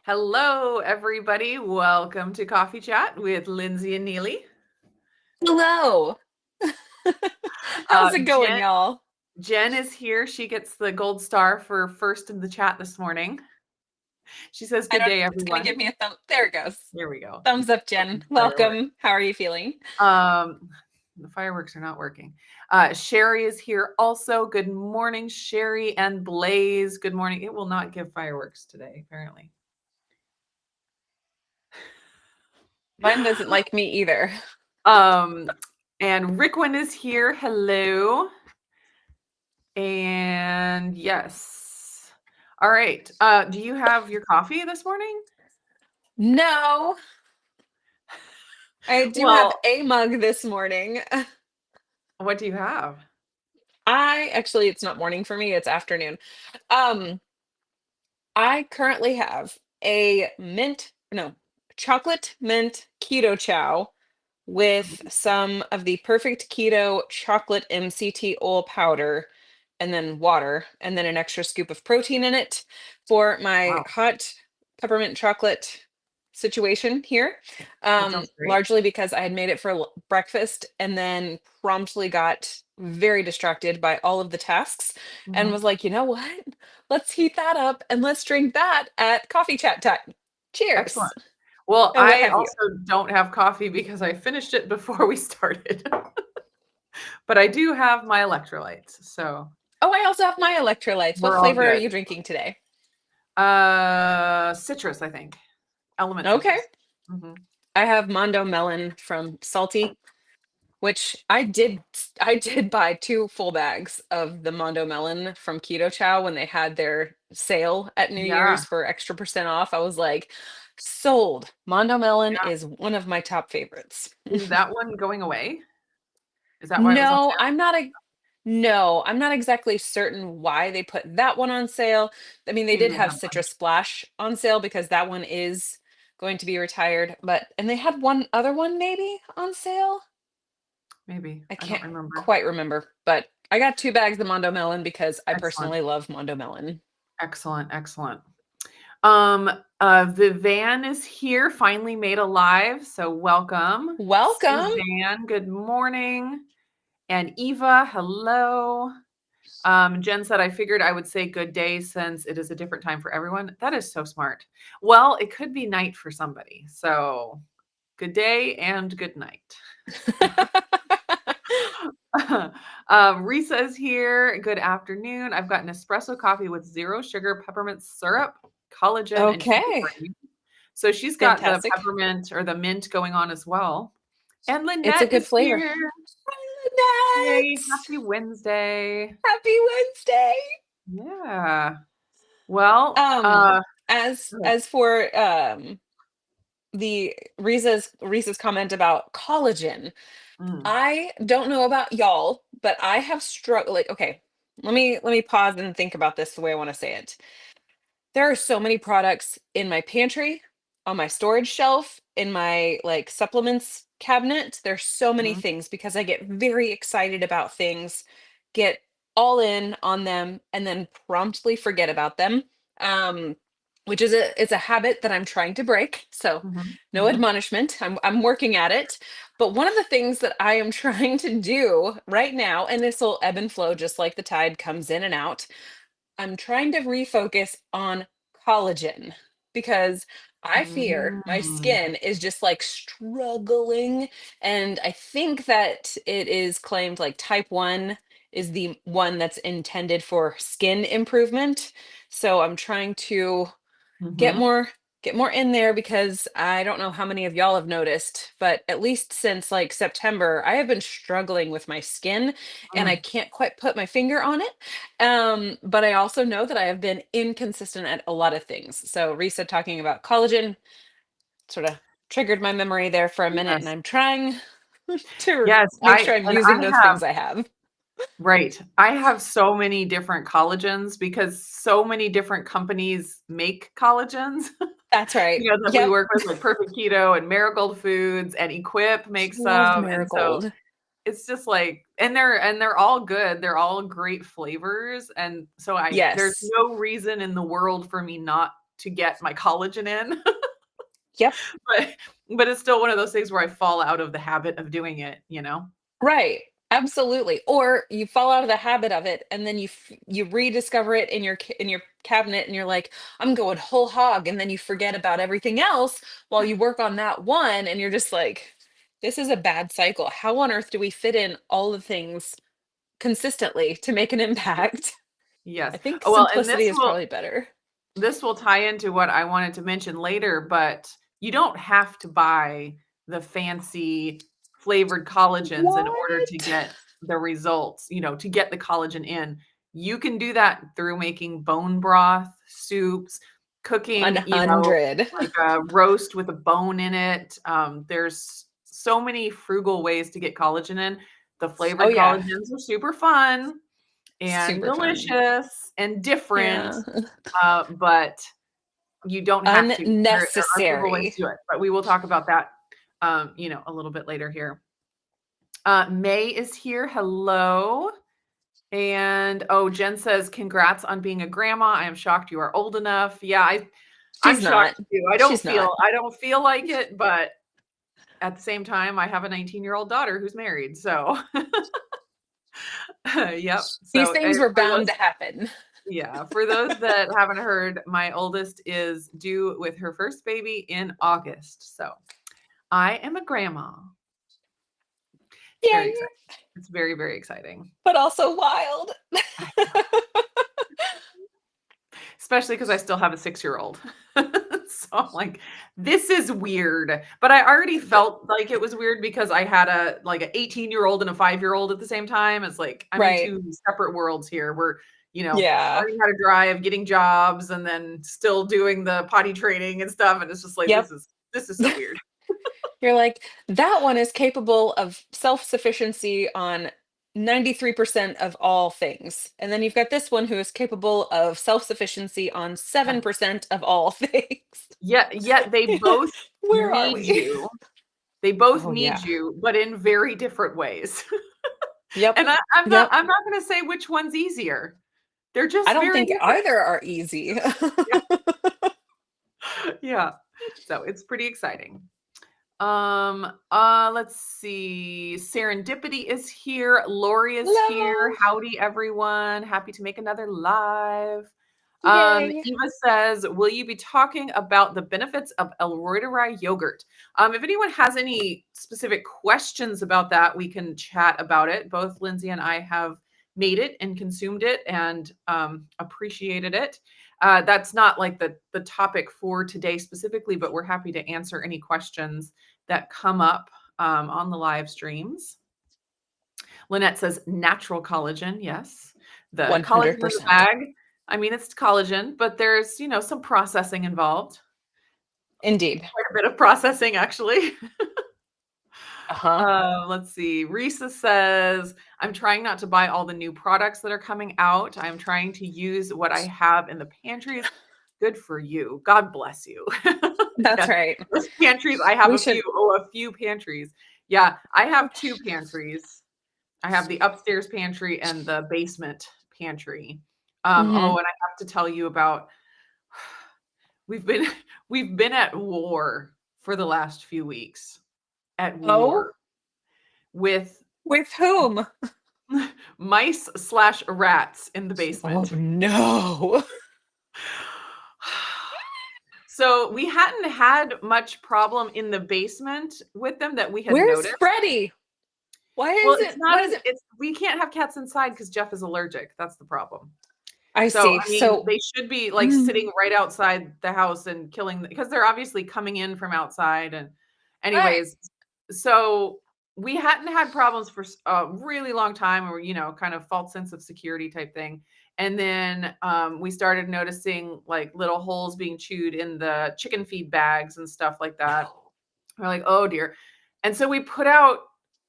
Hello, everybody. Welcome to Coffee Chat with Lindsay and Neely. Hello. Uh, How's it going, Jen, y'all? Jen is here. She gets the gold star for first in the chat this morning. She says, I "Good don't, day, it's gonna give everyone." me a thumb. There it goes. There we go. Thumbs up, Jen. Fucking fireworks. Welcome. How are you feeling? Um, the fireworks are not working. Sherry is here also. Good morning, Sherry and Blaze. Good morning. It will not give fireworks today, apparently. Mine doesn't like me either. Um, and Rickwin is here. Hello. And yes. All right. Do you have your coffee this morning? No, I do have Well, a mug this morning. what do you have? It's not morning for me, it's afternoon. Um, I currently have a chocolate mint keto chow with some of the perfect keto chocolate MCT oil powder and then water and then an extra scoop of protein in it for my Wow, hot peppermint chocolate situation here. that sounds great. Largely because I had made it for breakfast and then promptly got very distracted by all of the tasks and Mhm. was like, you know what? Let's heat that up and let's drink that at coffee chat time. Excellent. Cheers. Well, And what I have you? also don't have coffee because I finished it before we started. But I do have my electrolytes, so Oh, I also have my electrolytes. What we're all flavor are good. you drinking today? Citrus, I think. Element Okay. citrus. Mhm. I have Mondo Melon from Salty, which I did buy two full bags of the Mondo Melon from Keto Chow when they had their sale at New Yeah, Year's for extra percent off. I was like, sold. Mondo Melon yeah. is one of my top favorites. Is that one going away? Is that why it was on No, sale? I'm not exactly certain why they put that one on sale. I mean, they Maybe did they have have one. Citrus Splash on sale because that one is going to be retired, but and they had one other one maybe on sale. Maybe. I I don't can't remember. quite remember, but I got two bags of Mondo Melon because I Excellent. personally love Mondo Melon. Excellent, excellent. Vivan is here, finally made alive, so welcome. Welcome. Suzanne, good morning. And Eva, hello. Jen said, I figured I would say good day since it is a different time for everyone. That is so smart. Well, it could be night for somebody. So good day and good night. Risa is here. Good afternoon. I've got an espresso coffee with zero sugar, peppermint syrup, collagen, and keto Okay, cream. So she's got the fantastic. peppermint or the mint going on as well. And It's a Lynette good is flavor. here. Hi, Yay. Lynette. Happy Wednesday. Happy Wednesday. Yeah. Well, Um, go ahead. as for the Risa's comment about collagen. Mm, I don't know about y'all, but I have struggled. Like, okay, let me pause and think about this the way I want to say it. There are so many products in my pantry, on my storage shelf, in my like supplements cabinet. There's so many mhm, things because I get very excited about things, get all in on them, and then promptly forget about them. Um, which is it's a habit that I'm trying to break. So mhm, no mhm. admonishment. I'm working at it. But one of the things that I am trying to do right now, and this will ebb and flow just like the tide comes in and out, I'm trying to refocus on collagen because I fear my Mm, skin is just like struggling. And I think that it is claimed like type 1 is the one that's intended for skin improvement. So I'm trying to get mhm, more get more in there because I don't know how many of y'all have noticed, but at least since like September, I have been struggling with my skin and I mm. can't quite put my finger on it. But I also know that I have been inconsistent at a lot of things. So Risa talking about collagen sort of triggered my memory there for a minute, and Yes. I'm trying to Yes, make sure I'm using I those have things I have. right. I have so many different collagens because so many different companies make collagens, That's right. that we Yep. work with, like Perfect Keto and Marigold Foods and Equip makes Love some, and so marigold. it's just like and they're all good, they're all great flavors, and so I there's Yes. no reason in the world for me not to get my collagen in. Yep. But it's still one of those things where I fall out of the habit of doing it, Right. Absolutely. Or you fall out of the habit of it, and then you rediscover it in your cabinet, and you're like, I'm going whole hog, and then you forget about everything else while you work on that one, and you're just like, this is a bad cycle. How on earth do we fit in all the things consistently to make an impact? I Yes. think Oh, well, and simplicity is probably better. this will tie into what I wanted to mention later, but you don't have to buy the fancy flavored collagens in order to What? get the results, to get the collagen in. You can do that through making bone broth, soups, cooking, 100. like a roast with a bone in it. There's so many frugal ways to get collagen in. The Oh flavored yeah. collagens are super fun and Super fun. delicious and different, Yeah. but you don't have to. There are frugal ways Unnecessary. to do it, but we will talk about that, a little bit later here. May is here. Hello. And Jen says, congrats on being a grandma. I am shocked you are old enough. Yeah, I'm She's shocked not. too. She's not. I don't feel like it, but at the same time, I have a 19-year-old daughter who's married. So yep. These So things were for bound those, to happen. yeah, for those that haven't heard, my oldest is due with her first baby in August. So I am a grandma. It's very Yay. exciting. It's very, very exciting. But also wild. Especially because I still have a 6-year-old. So I'm like, this is weird. But I already felt like it was weird because I had an 18-year-old and a 5-year-old at the same time. It's like I'm in Right. two separate worlds here. We're, Yeah. learning how to drive, getting jobs, and then still doing the potty training and stuff. And it's just like Yep. this is so weird. You're like, that one is capable of self-sufficiency on 93% of all things. And then you've got this one who is capable of self-sufficiency on 7% of all things. Yet they both Where are need we? you. They both Oh need yeah. you, but in very different ways. Yep. And I'm not Yep. I'm not going to say which one's easier. They're I just don't very think different. either are easy. Yeah. Yeah. So it's pretty exciting. Let's see. Serendipity is here. Lori is here. Hello. Howdy, everyone. Happy to make another live. Yay. Eva says, will you be talking about the benefits of reuteri yogurt? If anyone has any specific questions about that, we can chat about it. Both Lindsay and I have made it and consumed it and appreciated it. That's not like the topic for today specifically, but we're happy to answer any questions that come up on the live streams. Lynette says natural collagen. Yes. The collagen in the 100%. bag. I mean, it's collagen, but there's, some processing involved. Indeed. Quite a bit of processing, actually. Uh-huh. Let's see. Risa says, I'm trying not to buy all the new products that are coming out. I'm trying to use what I have in the pantries. Good for you. God bless you. That's Yes. right. Those pantries. I have We a should. few pantries. Yeah, I have 2 pantries. I have the upstairs pantry and the basement pantry. Mhm. And I have to tell you about we've been we've been at war for the last few weeks. At Oh, war with with whom? mice/rats in the Oh basement. no. So we hadn't had much problem in the basement with them that we had Where's noticed. Freddie? Why Well, is it's it? not What an is it? it's we can't have cats inside because Jeff is allergic. That's the problem. I So, see. I mean, So, they should be like mm, sitting right outside the house and killing because they're obviously coming in from outside. And right. anyways, so we hadn't had problems for a really long time or, kind of false sense of security type thing. And then we started noticing like little holes being chewed in the chicken feed bags and stuff like that. We're like, oh dear. And so we put out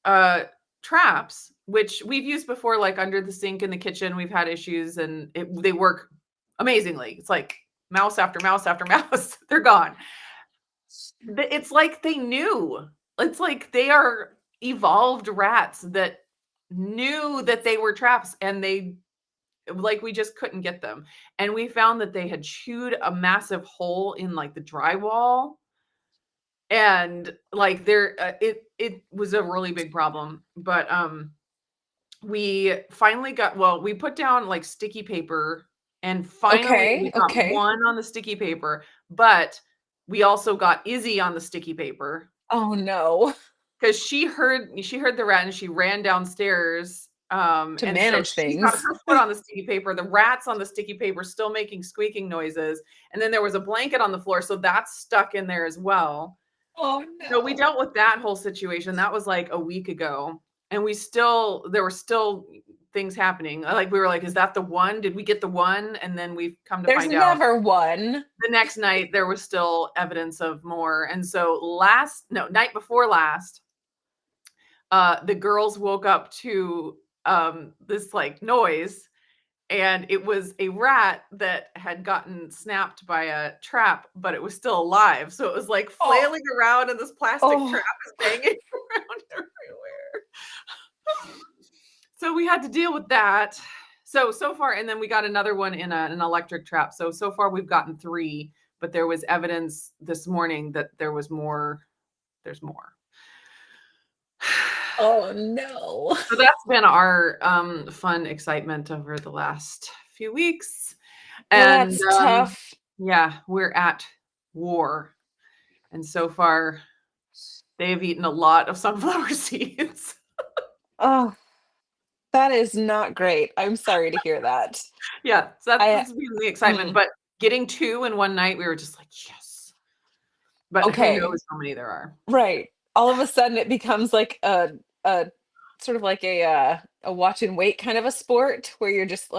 uh traps, which we've used before, like under the sink in the kitchen. We've had issues and they work amazingly. It's like mouse after mouse after mouse. They're gone. It's like they knew. It's like they are evolved rats that knew that they were traps and they like we just couldn't get them. And we found that they had chewed a massive hole in like the drywall, and like it was a really big problem. But we finally got, well, we put down like sticky paper, and finally Okay. we got Okay. one on the sticky paper, but we also got Izzy on the sticky paper Oh no. because she heard the rat and she ran downstairs. To And so manage she got things. her foot on the sticky paper, the rat's on the sticky paper still making squeaking noises, and then there was a blanket on the floor, so that's stuck in there as well. Oh So we no. dealt with that whole situation. That was like a week ago. And there were still things happening. Like we were like, is that the one? Did we get the one? And then we've come to There's find out never one. the next night there was still evidence of more. And so night before last, the girls woke up to this like noise, and it was a rat that had gotten snapped by a trap, but it was still alive. So it was like Oh. flailing around, and this plastic trap Oh. is banging around everywhere. So we had to deal with that. So far, and then we got another one in an electric trap. So far we've gotten 3, but there was evidence this morning that there was more. There's more. Oh no. So that's been our fun excitement over the last few weeks. Well, And that's tough. yeah, we're at war. And so far, they've eaten a lot of sunflower seeds. Oh, that is not great. I'm sorry to hear that. Yeah, so I that's been the excitement. mm, But getting 2 in one night, we were just like, yes. But who okay. knows how many there are? Right. All of a sudden it becomes like a sort of like a watch and wait kind of a sport where you're just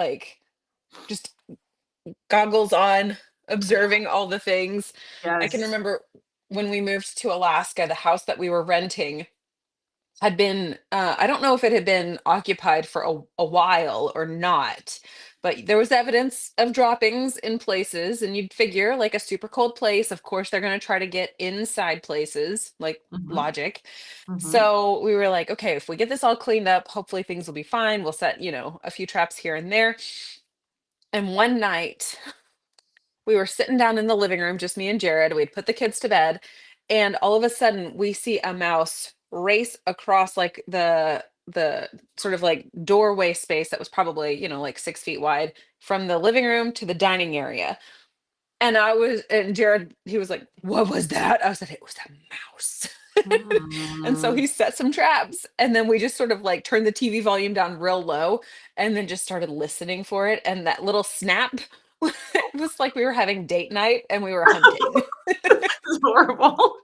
goggles on, observing all the things. I can Yes. remember when we moved to Alaska, the house that we were renting had been I don't know if it had been occupied for a while or not, but there was evidence of droppings in places, and you'd figure like a super cold place, of course they're going to try to get inside places, like Hmm. logic. Hmm. So we were like, okay, if we get this all cleaned up, hopefully things will be fine. We'll set, a few traps here and there. And one night we were sitting down in the living room, just me and Jared. We'd put the kids to bed, and all of a sudden we see a mouse race across like the sort of like doorway space that was probably, like 6 feet wide from the living room to the dining area. And Jared, he was like, "What was that?" I was like, "It was a mouse." And so Mm. he set some traps, and then we just sort of like turned the TV volume down real low, and then just started listening for it. And that little snap, it was like we were having date night and we were hunting. It's horrible.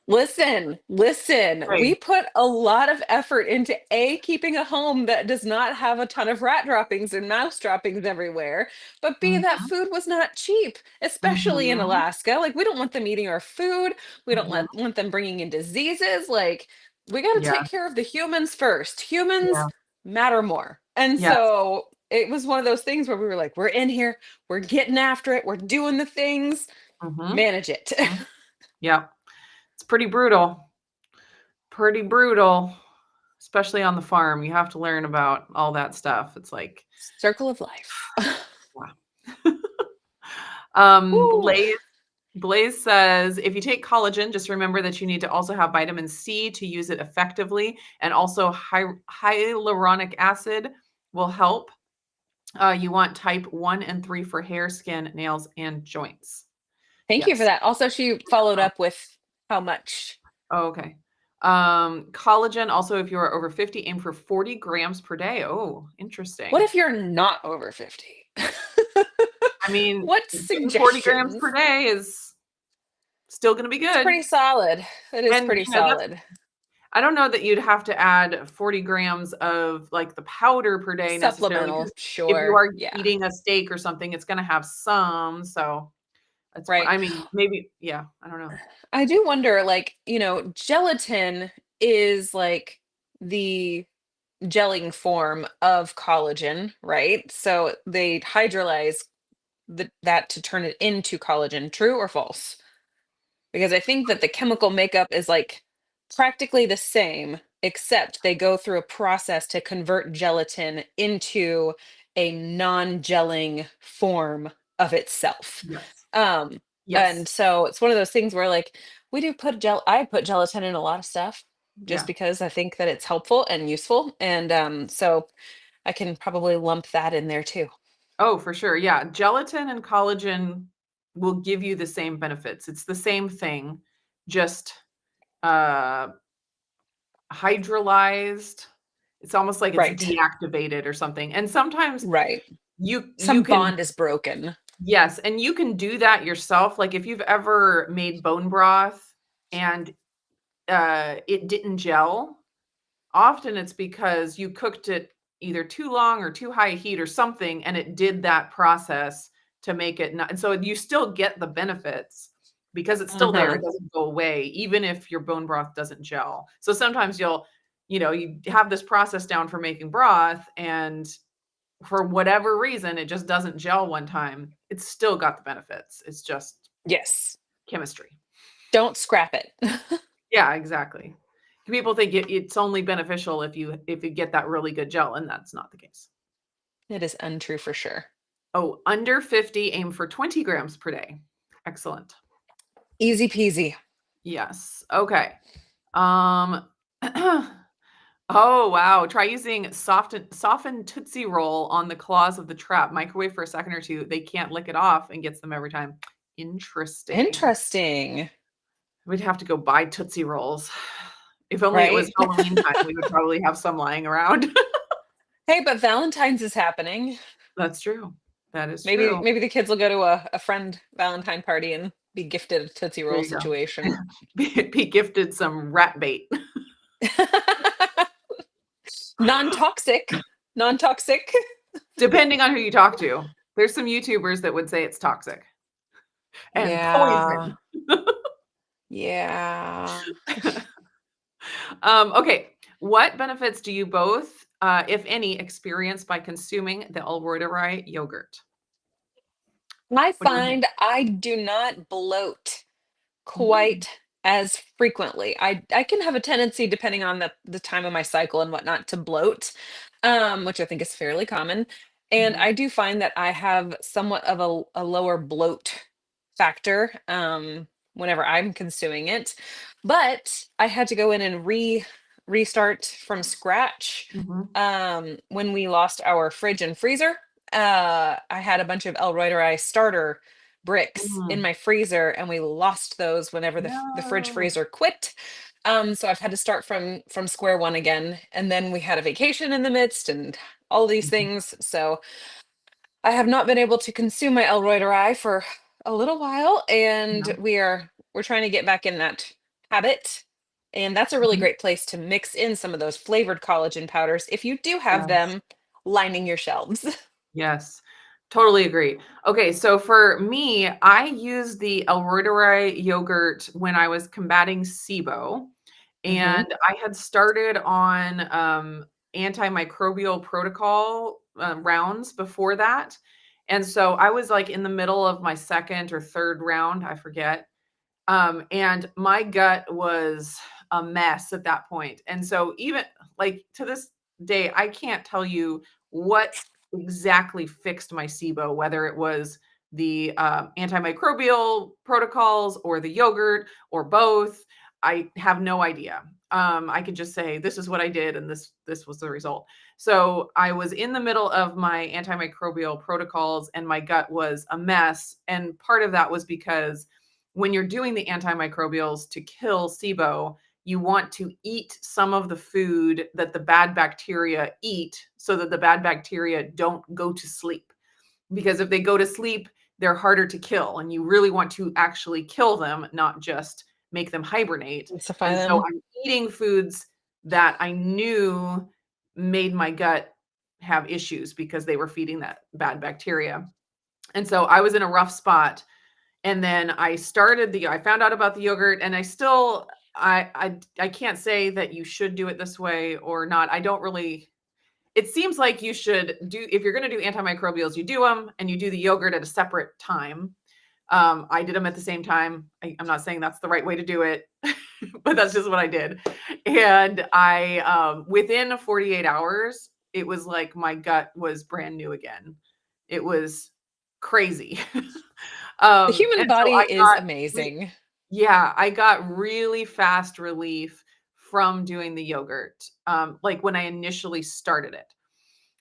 Listen, listen. We Right. put a lot of effort into keeping a home that does not have a ton of rat droppings and mouse droppings everywhere. But B, that Hmm. food was not cheap, especially in Hmm. Alaska. Like, we don't want them eating our food. We don't Hmm. want them bringing in diseases. Like, we got to Yeah. take care of the humans first. Humans Yeah. matter more. And Yes. so it was one of those things where we were like, we're in here, we're getting after it, we're doing the things, Hmm. manage it. Yeah. It's pretty brutal. Pretty brutal, especially on the farm. You have to learn about all that stuff. It's like, Circle of life. wow. Woo. Blaze says, if you take collagen, just remember that you need to also have vitamin C to use it effectively, and also hyaluronic acid will help. You want type 1 and 3 for hair, skin, nails, and joints. Thank you for Yes. that. Also, she followed up with how much. Oh, okay. Collagen, also, if you are over 50, aim for 40 grams per day. Oh, What interesting. if you're not over 50? I mean, What getting 40 grams suggestions? per day is still going to be It's good. pretty solid. It is And, pretty that's, solid. I don't know that you'd have to add 40 grams of like the powder per day necessarily, Supplemental, because if you sure. are Yeah. eating a steak or something, it's going to have some. So Right. I mean, maybe, yeah, I don't know. I do wonder, like, gelatin is like the gelling form of collagen, right? So they hydrolyze that to turn it into collagen. True or false? Because I think that the chemical makeup is like practically the same. except they go through a process to convert gelatin into a non-gelling form of itself. Yes. Um, and Yes. so it's one of those things where like we do put I put gelatin in a lot of stuff just Yeah. because I think that it's helpful and useful. And so I can probably lump that in there too. Oh, for sure. Yeah. Gelatin and collagen will give you the same benefits. It's the same thing, just uh hydrolyzed. It's almost like it's Right. deactivated or something. And sometimes Right. you Some can, bond is broken. yes, and you can do that yourself. Like if you've ever made bone broth and it didn't gel, often it's because you cooked it either too long or too high heat or something, and it did that process to make it not, and so you still get the benefits because it's still there. Uh-huh. It doesn't go away, even if your bone broth doesn't gel. So sometimes you have this process down for making broth, and for whatever reason, it just doesn't gel one time. It's still got the benefits. It's just Yes. chemistry. Don't scrap it. Yeah, exactly. People think it's only beneficial if you get that really good gel, and that's not the case. It is untrue for sure. Oh, under 50, aim for 20 grams per day. Excellent. Easy peasy. Yes. Okay. Um, oh, wow. Try using softened Tootsie Roll on the claws of the trap. Microwave for a second or two. They can't lick it off and gets them every time. Interesting. Interesting. We'd have to go buy Tootsie Rolls. If only it was Right? Halloween time, we would probably have some lying around. Hey, but Valentine's is happening. That's true. That is Maybe true. maybe the kids will go to a friend Valentine party and be gifted a Tootsie There Roll you go. situation. Be gifted some rat bait. Non-toxic. Non-toxic. Depending on who you talk to. There's some YouTubers that would say it's toxic and Yeah. poison. Yeah. Okay. What benefits do you both, if any, experience by consuming the reuteri yogurt? I What do you think? find I do not bloat Mm, quite as frequently. I can have a tendency, depending on the time of my cycle and whatnot, to bloat, which I think is fairly common. And mhm, I do find that I have somewhat of a lower bloat factor whenever I'm consuming it. But I had to go in and restart from scratch mhm, when we lost our fridge and freezer. I had a bunch of El Reuteri starter bricks in mm. my freezer, and we lost those whenever the fridge No. freezer quit. So I've had to start from square one again, and then we had a vacation in the midst and all these Mhm, things. So I have not been able to consume my El Reuteri for a little while, and yeah, we're trying to get back in that habit. And that's a really mhm, great place to mix in some of those flavored collagen powders if you do have yes. them lining your shelves. Yes, totally agree. Okay, so for me, I used the Elroy yogurt when I was combating SIBO, Hmm. and I had started on antimicrobial protocol rounds before that. And so I was like in the middle of my second or third round, I forget. And my gut was a mess at that point. And so even like to this day, I can't tell you what exactly fixed my SIBO, whether it was the antimicrobial protocols or the yogurt or both. I have no idea. I could just say this is what I did, and this was the result. So I was in the middle of my antimicrobial protocols, and my gut was a mess. And part of that was because when you're doing the antimicrobials to kill SIBO, you want to eat some of the food that the bad bacteria eat so that the bad bacteria don't go to sleep. Because if they go to sleep, they're harder to kill. And you really want to actually kill them, not just make them hibernate. Emulsify And so them. I'm eating foods that I knew made my gut have issues because they were feeding that bad bacteria. And so I was in a rough spot, and then I found out about the yogurt, and I can't say that you should do it this way or not. I don't really, it seems like you should do, if you're going to do antimicrobials, you do them and you do the yogurt at a separate time. I did them at the same time. I'm not saying that's the right way to do it, but that's just what I did. And within 48 hours, it was like my gut was brand new again. It was crazy. The human And so body I is got, amazing. yeah, I got really fast relief from doing the yogurt, like when I initially started it.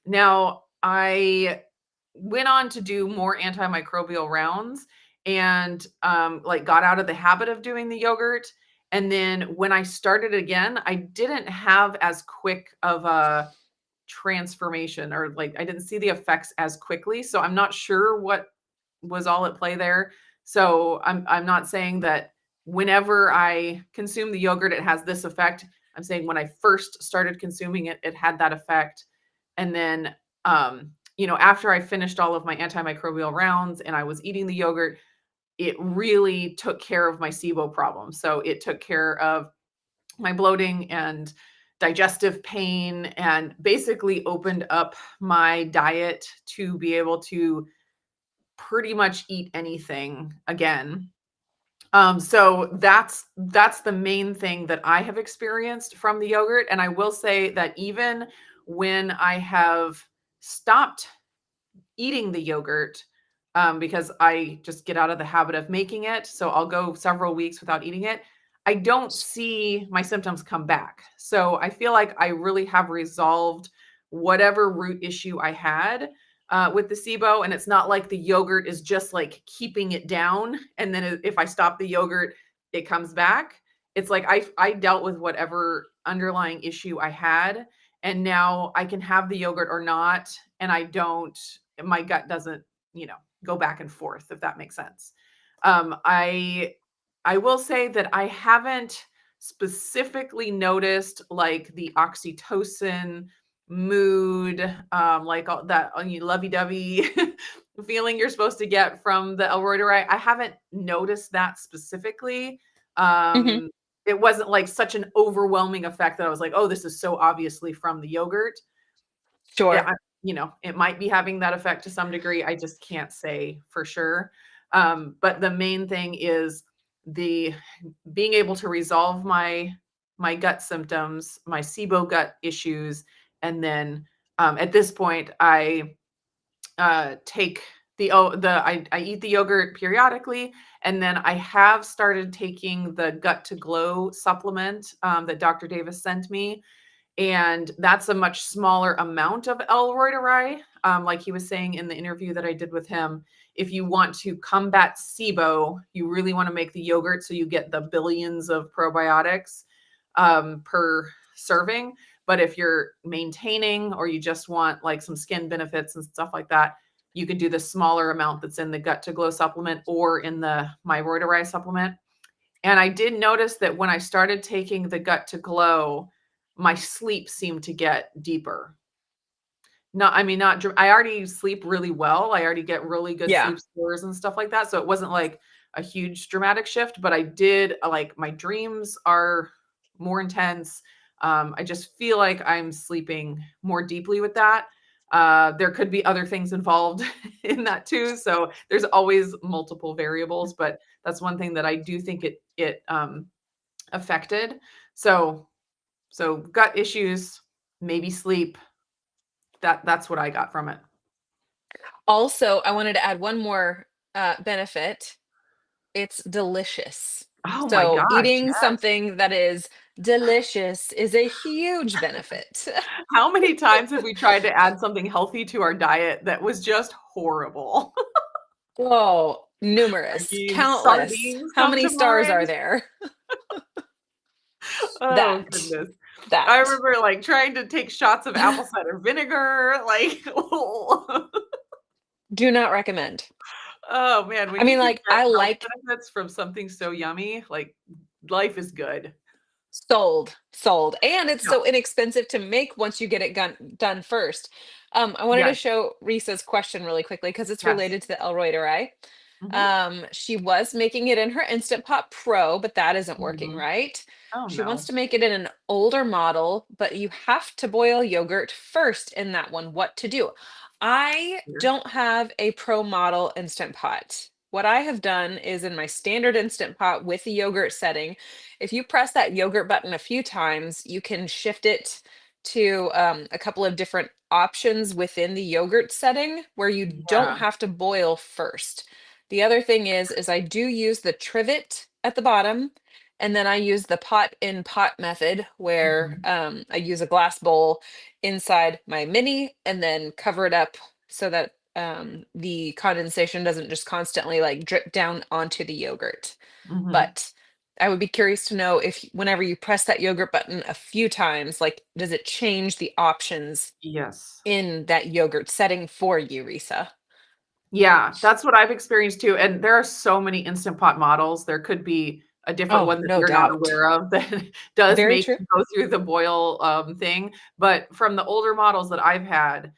Now, I went on to do more antimicrobial rounds and like got out of the habit of doing the yogurt. And then when I started again, I didn't have as quick of a transformation, or like I didn't see the effects as quickly. So I'm not sure what was all at play there. So I'm not saying that whenever I consume the yogurt it has this effect. I'm saying when I first started consuming it, it had that effect. And then after I finished all of my antimicrobial rounds and I was eating the yogurt, it really took care of my SIBO problem. So it took care of my bloating and digestive pain and basically opened up my diet to be able to pretty much eat anything again. So that's the main thing that I have experienced from the yogurt. And I will say that even when I have stopped eating the yogurt, because I just get out of the habit of making it. So I'll go several weeks without eating it. I don't see my symptoms come back. So I feel like I really have resolved whatever root issue I had with the SIBO. And it's not like the yogurt is just like keeping it down. And then if I stop the yogurt, it comes back. It's like I dealt with whatever underlying issue I had. And now I can have the yogurt or not. And my gut doesn't, go back and forth, if that makes sense. I will say that I haven't specifically noticed like the oxytocin, mood, like all that lovey-dovey feeling you're supposed to get from the L-reuteri. I haven't noticed that specifically. Hmm. It wasn't like such an overwhelming effect that I was like, oh, this is so obviously from the yogurt. Yeah, Sure. it might be having that effect to some degree. I just can't say for sure. But the main thing is the being able to resolve my gut symptoms, my SIBO gut issues, and then at this point, I take I eat the yogurt periodically, and then I have started taking the Gut to Glow supplement that Dr. Davis sent me, and that's a much smaller amount of L-reuteri. Like he was saying in the interview that I did with him, if you want to combat SIBO, you really want to make the yogurt so you get the billions of probiotics per serving. But if you're maintaining or you just want like some skin benefits and stuff like that, you can do the smaller amount that's in the Gut to Glow supplement or in the My Reuteri supplement. And I did notice that when I started taking the Gut to Glow, my sleep seemed to get deeper. Not I already sleep really well. I already get really good Yeah. sleep scores and stuff like that. So it wasn't like a huge dramatic shift, but I did like my dreams are more intense. I just feel like I'm sleeping more deeply with that. There could be other things involved in that too. So there's always multiple variables, but that's one thing that I do think it affected. So gut issues, maybe sleep. That's what I got from it. Also, I wanted to add one more benefit. It's delicious. Oh my So gosh, eating yes. something that is delicious is a huge benefit. How many times have we tried to add something healthy to our diet that was just horrible? Oh, I numerous, mean, countless. sardines How come many to stars are mind. there? Oh That, goodness. I that. remember, like, trying to take shots of apple cider vinegar, like, oh Do not recommend. man, I when you mean, can like, get I health like benefits from something so yummy, like, life is good. sold, sold. And it's Yeah. so inexpensive to make once you get it done first. I wanted to Yes, show Risa's question really quickly because it's yes. related to the Elroy. Mhm, She was making it in her Instant Pot Pro, but that isn't working mhm. right. Oh, She wants no. to make it in an older model, but you have to boil yogurt first in that one. What to do? I Weird. don't have a Pro model Instant Pot. what I have done is in my standard Instant Pot with the yogurt setting, if you press that yogurt button a few times, you can shift it to a couple of different options within the yogurt setting where you don't Yeah. have to boil first. The other thing is I do use the trivet at the bottom, and then I use the pot in pot method where Mhm. I use a glass bowl inside my mini and then cover it up so that the condensation doesn't just constantly like drip down onto the yogurt. Mhm. But I would be curious to know if whenever you press that yogurt button a few times, like does it change the options Yes. in that yogurt setting for you, Risa? Yeah, that's what I've experienced too, and there are so many Instant Pot models. There could be a different Oh, one that no you're not doubt. aware of that does Very make true. you go through the boil, thing, but from the older models that I've had,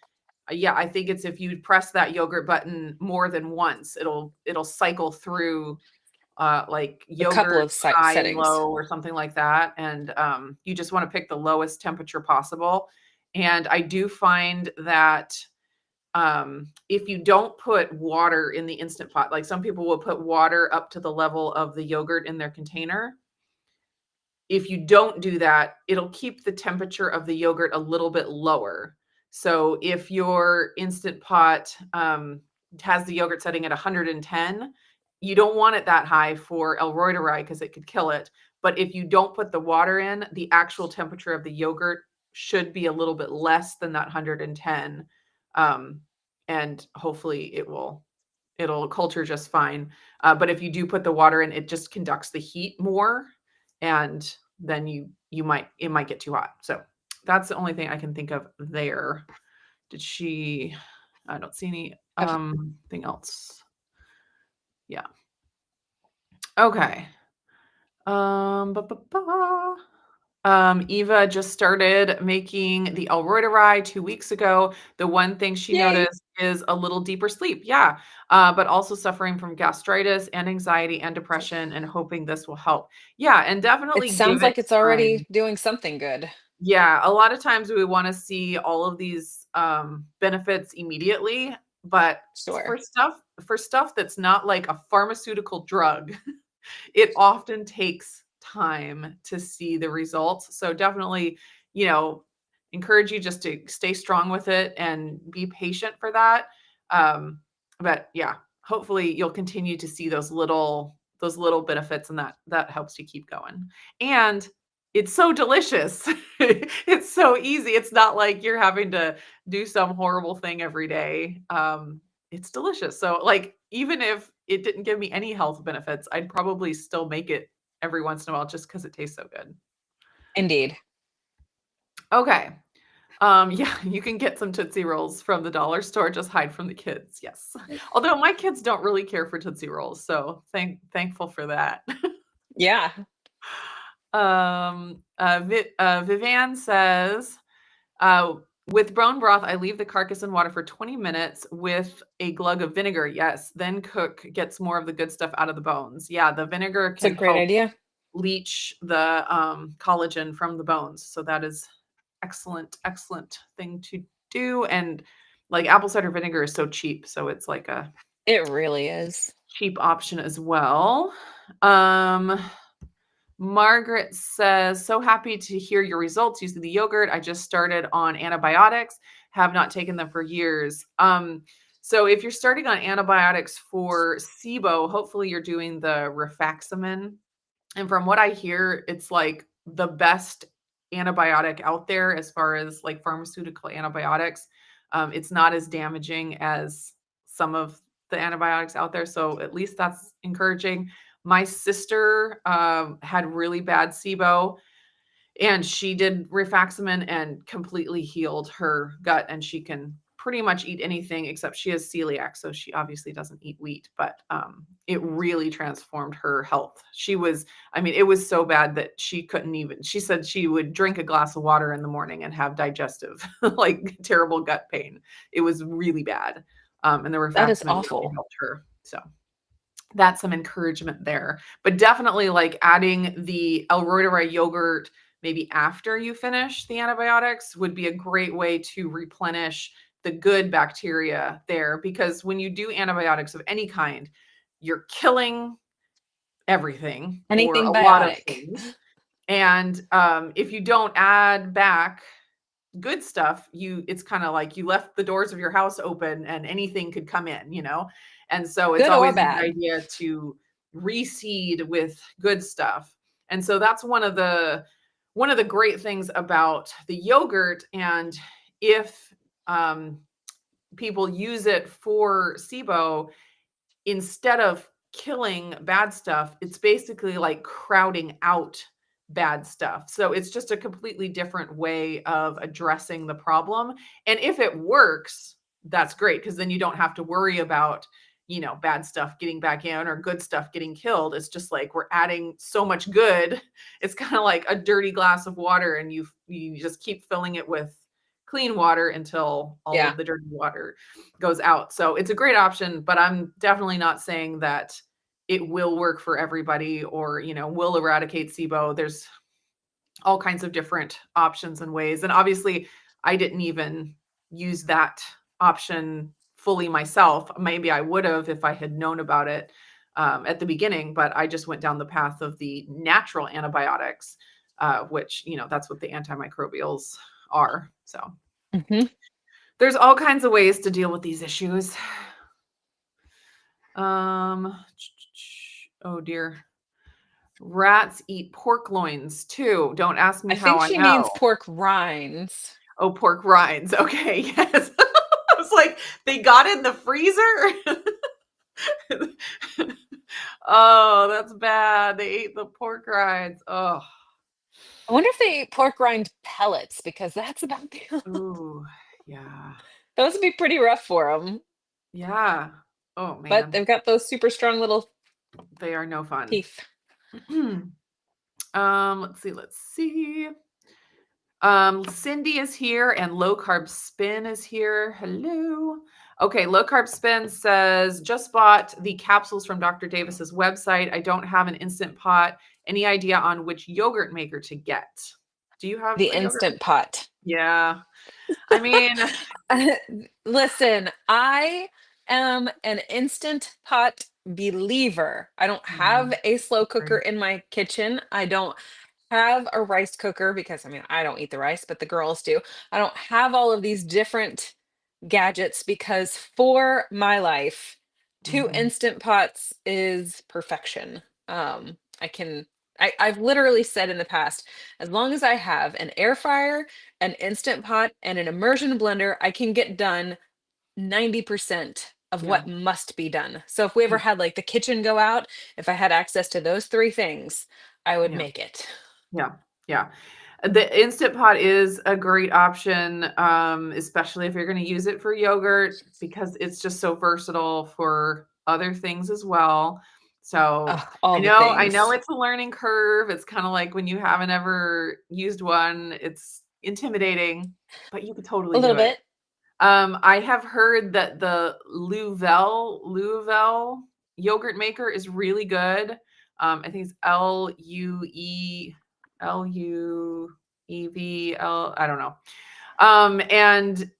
yeah, I think it's if you press that yogurt button more than once, it'll cycle through, like, A couple yogurt of high and settings. low or something like that, and, you just wanna pick the lowest temperature possible, and I do find that if you don't put water in the Instant Pot, like some people will put water up to the level of the yogurt in their container. If you don't do that, it'll keep the temperature of the yogurt a little bit lower. So if your Instant Pot has the yogurt setting at 110, you don't want it that high for El reuteri because it could kill it. But if you don't put the water in, the actual temperature of the yogurt should be a little bit less than that 110. Um, and hopefully it'll culture just fine. But if you do put the water in, it just conducts the heat more, and then you might it might get too hot. So that's the only thing I can think of there. Did she I don't see any Okay. thing else. Yeah. Okay. Ba, ba, ba. Eva just started making the El reuteri 2 weeks ago. The one thing she Yay. noticed is a little deeper sleep. Yeah, but also suffering from gastritis and anxiety and depression and hoping this will help. Yeah, and It definitely give sounds it like it's time. already doing something good. Yeah, a lot of times we wanna see all of these, benefits immediately, but Sure. for stuff that's not like a pharmaceutical drug, it often takes time to see the results. So definitely, you know, encourage you just to stay strong with it and be patient for that. But yeah, hopefully you'll continue to see those little benefits and that helps you keep going. And it's so delicious. It's so easy. It's not like you're having to do some horrible thing every day. It's delicious. So, like, even if it didn't give me any health benefits, I'd probably still make it every once in a while just because it tastes so good. Indeed. Okay. Yeah, you can get some Tootsie Rolls from the dollar store, just hide from the kids, yes. Although my kids don't really care for Tootsie Rolls, so thankful for that. Yeah. Vivian says, Uh, with bone broth, I leave the carcass in water for 20 minutes with a glug of vinegar. Yes, then cook gets more of the good stuff out of the bones. Yeah, the vinegar It's a can great help idea. leach the collagen from the bones. So that is excellent, excellent thing to do. And like apple cider vinegar is so cheap, so it's like a It really is. cheap option as well. Um, Margaret says, "So happy to hear your results using the yogurt. I just started on antibiotics, have not taken them for years." So if you're starting on antibiotics for SIBO, hopefully you're doing the rifaximin. And from what I hear, it's like the best antibiotic out there as far as like pharmaceutical antibiotics. It's not as damaging as some of the antibiotics out there. So at least that's encouraging. My sister had really bad SIBO and she did rifaximin and completely healed her gut, and she can pretty much eat anything except she has celiac, so she obviously doesn't eat wheat, but, it really transformed her health. I mean, it was so bad that she said she would drink a glass of water in the morning and have digestive, like, terrible gut pain. It was really bad, and the That is rifaximin really awful. helped her, so that's some encouragement there. But definitely like adding the El reuteri yogurt maybe after you finish the antibiotics would be a great way to replenish the good bacteria there because when you do antibiotics of any kind, you're killing everything or Anything a lot of biotic. things. And if you don't add back good stuff, it's kind of like you left the doors of your house open and anything could come in, you know? And so it's Good or always a good bad. idea to reseed with good stuff. And so that's one of the great things about the yogurt. And if people use it for SIBO, instead of killing bad stuff, it's basically like crowding out bad stuff. So it's just a completely different way of addressing the problem. And if it works, that's great because then you don't have to worry about, bad stuff getting back in or good stuff getting killed. It's just like we're adding so much good. It's kind of like a dirty glass of water and you just keep filling it with clean water until all Yeah. of the dirty water goes out. So it's a great option, but I'm definitely not saying that it will work for everybody or, will eradicate SIBO. There's all kinds of different options and ways. And obviously, I didn't even use that option fully myself. Maybe I would have if I had known about it at the beginning, but I just went down the path of the natural antibiotics, which, that's what the antimicrobials are. So Hmm. there's all kinds of ways to deal with these issues. Oh dear. Rats eat pork loins too. Don't ask me I how think I she means know. pork rinds. Oh, pork rinds. Okay, yes. I was like, they got in the freezer? Oh, that's bad. They ate the pork rinds. Oh, I wonder if they eat pork rind pellets because that's about the. ooh, yeah. Those would be pretty rough for them. Yeah. Oh, But man. they've got those super strong little They are no fun. teeth. Let's see. Cindy is here and low carb spin is here. Hello. Okay, low carb spin says just bought the capsules from Dr. Davis's website. I don't have an instant pot. Any idea on which yogurt maker to get? Do you have The a yogurt? Instant Pot. Yeah. I mean, Listen, I am an Instant Pot believer. I don't yeah, have a slow cooker right. in my kitchen. I don't have a rice cooker because I don't eat the rice, but the girls do. I don't have all of these different gadgets because for my life, two Mhm. instant pots is perfection. I can I've literally said in the past, as long as I have an air fryer, an instant pot, and an immersion blender, I can get done 90% of Yeah. what must be done. So if we ever Yeah. had like the kitchen go out, if I had access to those three things, I would Yeah. make it. Yeah. Yeah. The Instant Pot is a great option, especially if you're going to use it for yogurt because it's just so versatile for other things as well. So Ugh, I all the know, I know things. it's a learning curve. It's kind of like when you haven't ever used one, it's intimidating, but you could A totally little do it. bit. I have heard that the Louvel yogurt maker is really good. I think it's Luevel. I don't know. And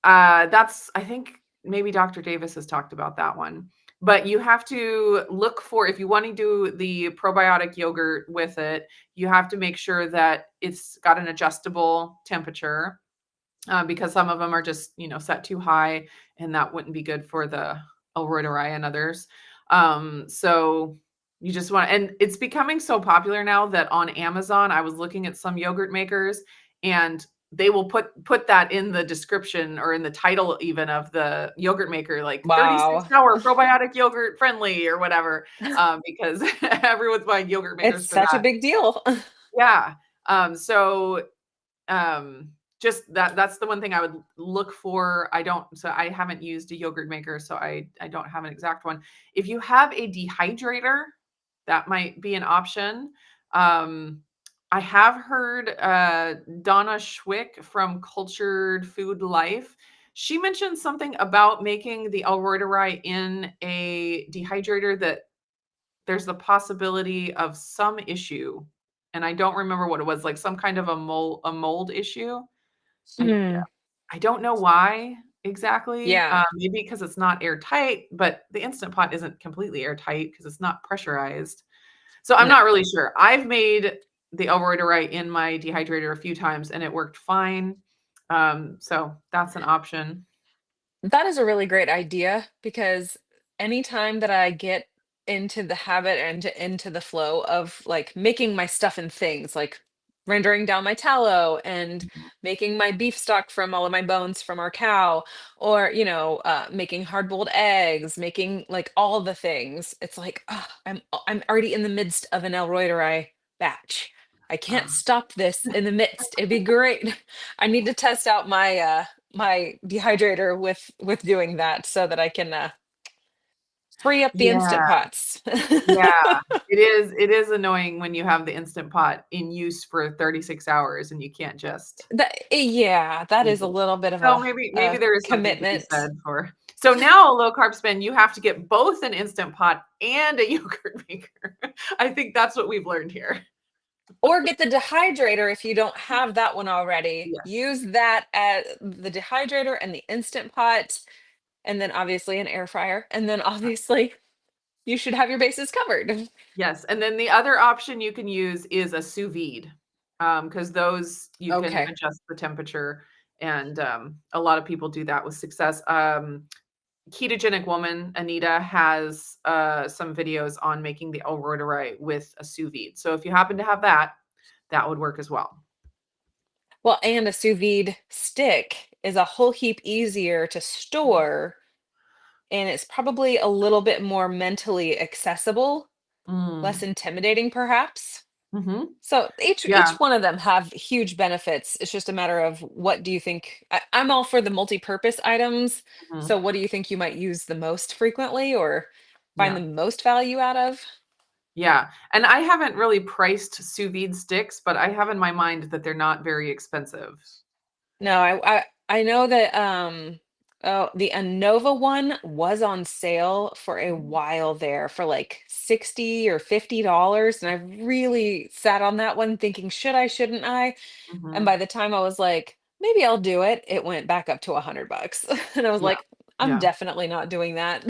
that's I think maybe Dr. Davis has talked about that one. But you have to look for if you want to do the probiotic yogurt with it, you have to make sure that it's got an adjustable temperature because some of them are just set too high, and that wouldn't be good for the reuteri and others. So you just want, and it's becoming so popular now that on Amazon, I was looking at some yogurt makers, and they will put that in the description or in the title even of the yogurt maker, like 36 Wow. hour probiotic yogurt friendly or whatever, because everyone's buying yogurt It's makers for such a that. big deal. Yeah. So just that's the one thing I would look for. I haven't used a yogurt maker, so I don't have an exact one. If you have a dehydrator, that might be an option. um I have heard Donna Schwick from Cultured Food Life, she mentioned something about making the Alroideri in a dehydrator, that there's the possibility of some issue, and I don't remember what it was, like some kind of a mold issue. I Hmm. I don't know why exactly. Yeah. Maybe because it's not airtight, but the Instant Pot isn't completely airtight because it's not pressurized. So I'm No. not really sure. I've made the El reuteri in my dehydrator a few times and it worked fine. So that's an option. That is a really great idea because anytime that I get into the habit and into the flow of like making my stuff and things, like rendering down my tallow and Mhm. making my beef stock from all of my bones from our cow, or making hard boiled eggs, making like all the things. It's like, oh, I'm already in the midst of an El Reuteri batch. I can't Uh, stop this in the midst. It'd be great. I need to test out my dehydrator with doing that so that I can free up the yeah, instant pots. yeah. It is annoying when you have the Instant Pot in use for 36 hours and you can't just Yeah, that use is a it. little bit of So a, maybe a there is something to be commitment. said for. So now low carb spin, you have to get both an Instant Pot and a yogurt maker. I think that's what we've learned here. Or get the dehydrator if you don't have that one already. Yes. Use that as the dehydrator and the instant pot, and then obviously an air fryer. And then obviously you should have your bases covered. Yes, and then the other option you can use is a sous vide, because those you can Okay. adjust the temperature, and, a lot of people do that with success. Ketogenic Woman, Anita, has, some videos on making the El Roederei with a sous vide. So if you happen to have that, that would work as well. Well, and a sous vide stick is a whole heap easier to store, and it's probably a little bit more mentally accessible, less Mm. intimidating perhaps. Mhm. So each Yeah. one of them have huge benefits. It's just a matter of what do you think? I'm all for the multi-purpose items. So Mhm. what do you think you might use the most frequently or find the Yeah. most value out of? Yeah, and I haven't really priced sous vide sticks, but I have in my mind that they're not very expensive. No, I know that oh, the Anova one was on sale for a Mhm. while there for like 60 or $50, and I really sat on that one thinking, should I, shouldn't I? And Mhm. by the time I was like, maybe I'll do it, it went back up to $100. And I was Yeah. like, I'm Yeah. definitely not doing that.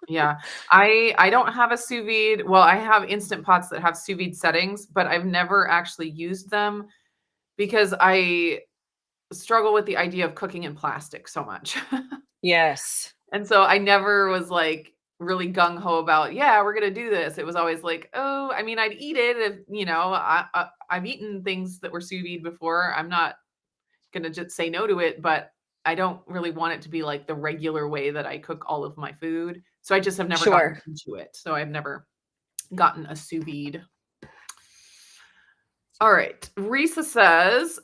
Yeah. I don't have a sous vide. Well, I have Instant Pots that have sous vide settings, but I've never actually used them because I struggle with the idea of cooking in plastic so much. Yes, And so I never was, like, really gung ho about, "Yeah, we're gonna do this." It was always like, "Oh," I mean, I'd eat it if, I've eaten things that were sous vide before. I'm not gonna just say no to it, but I don't really want it to be, like, the regular way that I cook all of my food. So I just have never gotten sure. into it. So I've never gotten a sous vide. All right. Risa says,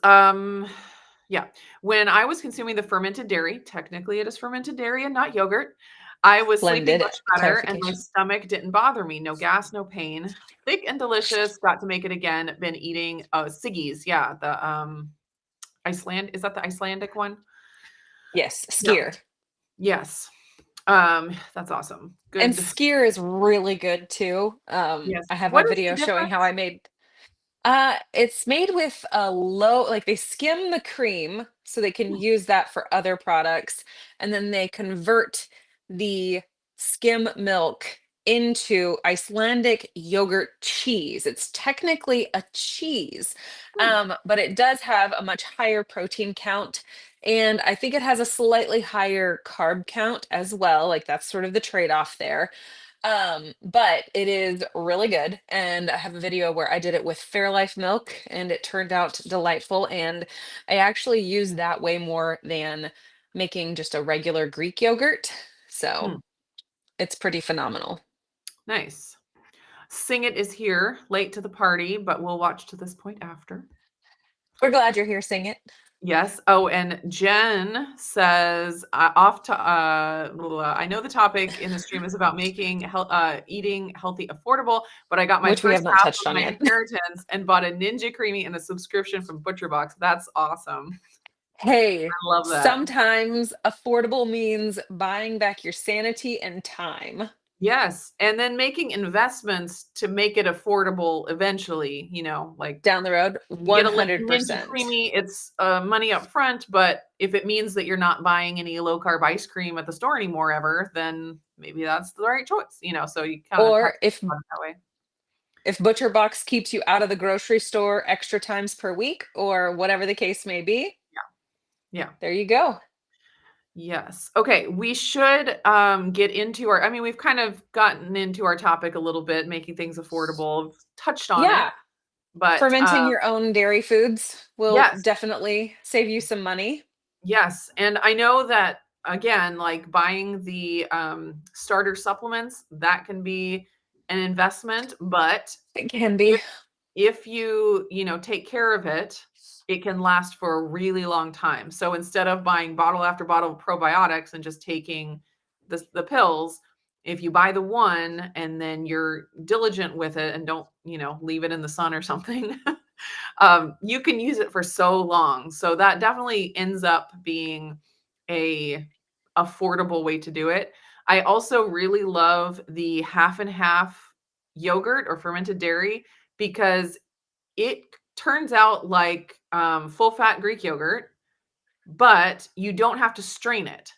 yeah, when I was consuming the fermented dairy, technically it is fermented dairy and not yogurt, I was sleeping Blended much better and my clarification. stomach didn't bother me. No gas, no pain. Thick and delicious. Got to make it again. Been eating Siggy's. Yeah, the Iceland. Is that the Icelandic one? Yes, Yeah. skier. Yes. That's awesome. And Good. skier is really good too. Yes. I have a What is the video showing how difference? I made it's made with a low, like they skim the cream so they can use that for other products, and then they convert the skim milk into Icelandic yogurt cheese. It's technically a cheese, Hmm. but it does have a much higher protein count, and I think it has a slightly higher carb count as well. Like that's sort of the trade-off there. But it is really good. And I have a video where I did it with Fairlife milk and it turned out delightful. And I actually use that way more than making just a regular Greek yogurt. So Hmm. it's pretty phenomenal. Nice. Sing It is here, late to the party, but we'll watch to this point after. We're glad you're here, sing it. Yes. Oh, and Jen says, off to blah, blah, blah. I know the topic in the stream is about making eating healthy affordable, but I got my Which we have first not half touched of on my yet. inheritance and bought a Ninja Creamy and a subscription from ButcherBox. That's awesome. Hey, I love that. sometimes affordable means buying back your sanity and time. Yes, and then making investments to make it affordable eventually, like Down the road, you get a Ninja 100%. Creamy, it's money up front, but if it means that you're not buying any low carb ice cream at the store anymore ever, then maybe that's the right choice, so you kind of have Or to think about it that way. if Butcher Box keeps you out of the grocery store extra times per week or whatever the case may be, Yeah. there you go. Yes. Okay, we should get into we've kind of gotten into our topic a little bit, making things affordable, touched on it, Yeah, but fermenting your own dairy foods will yes. definitely save you some money. Yes, and I know that again, like buying the starter supplements, that can be an investment, but It can if be. if you, take care of it, it can last for a really long time. So instead of buying bottle after bottle of probiotics and just taking the pills, if you buy the one and then you're diligent with it and don't, leave it in the sun or something, you can use it for so long. So that definitely ends up being a affordable way to do it. I also really love the half and half yogurt or fermented dairy because it turns out like full fat Greek yogurt, but you don't have to strain it.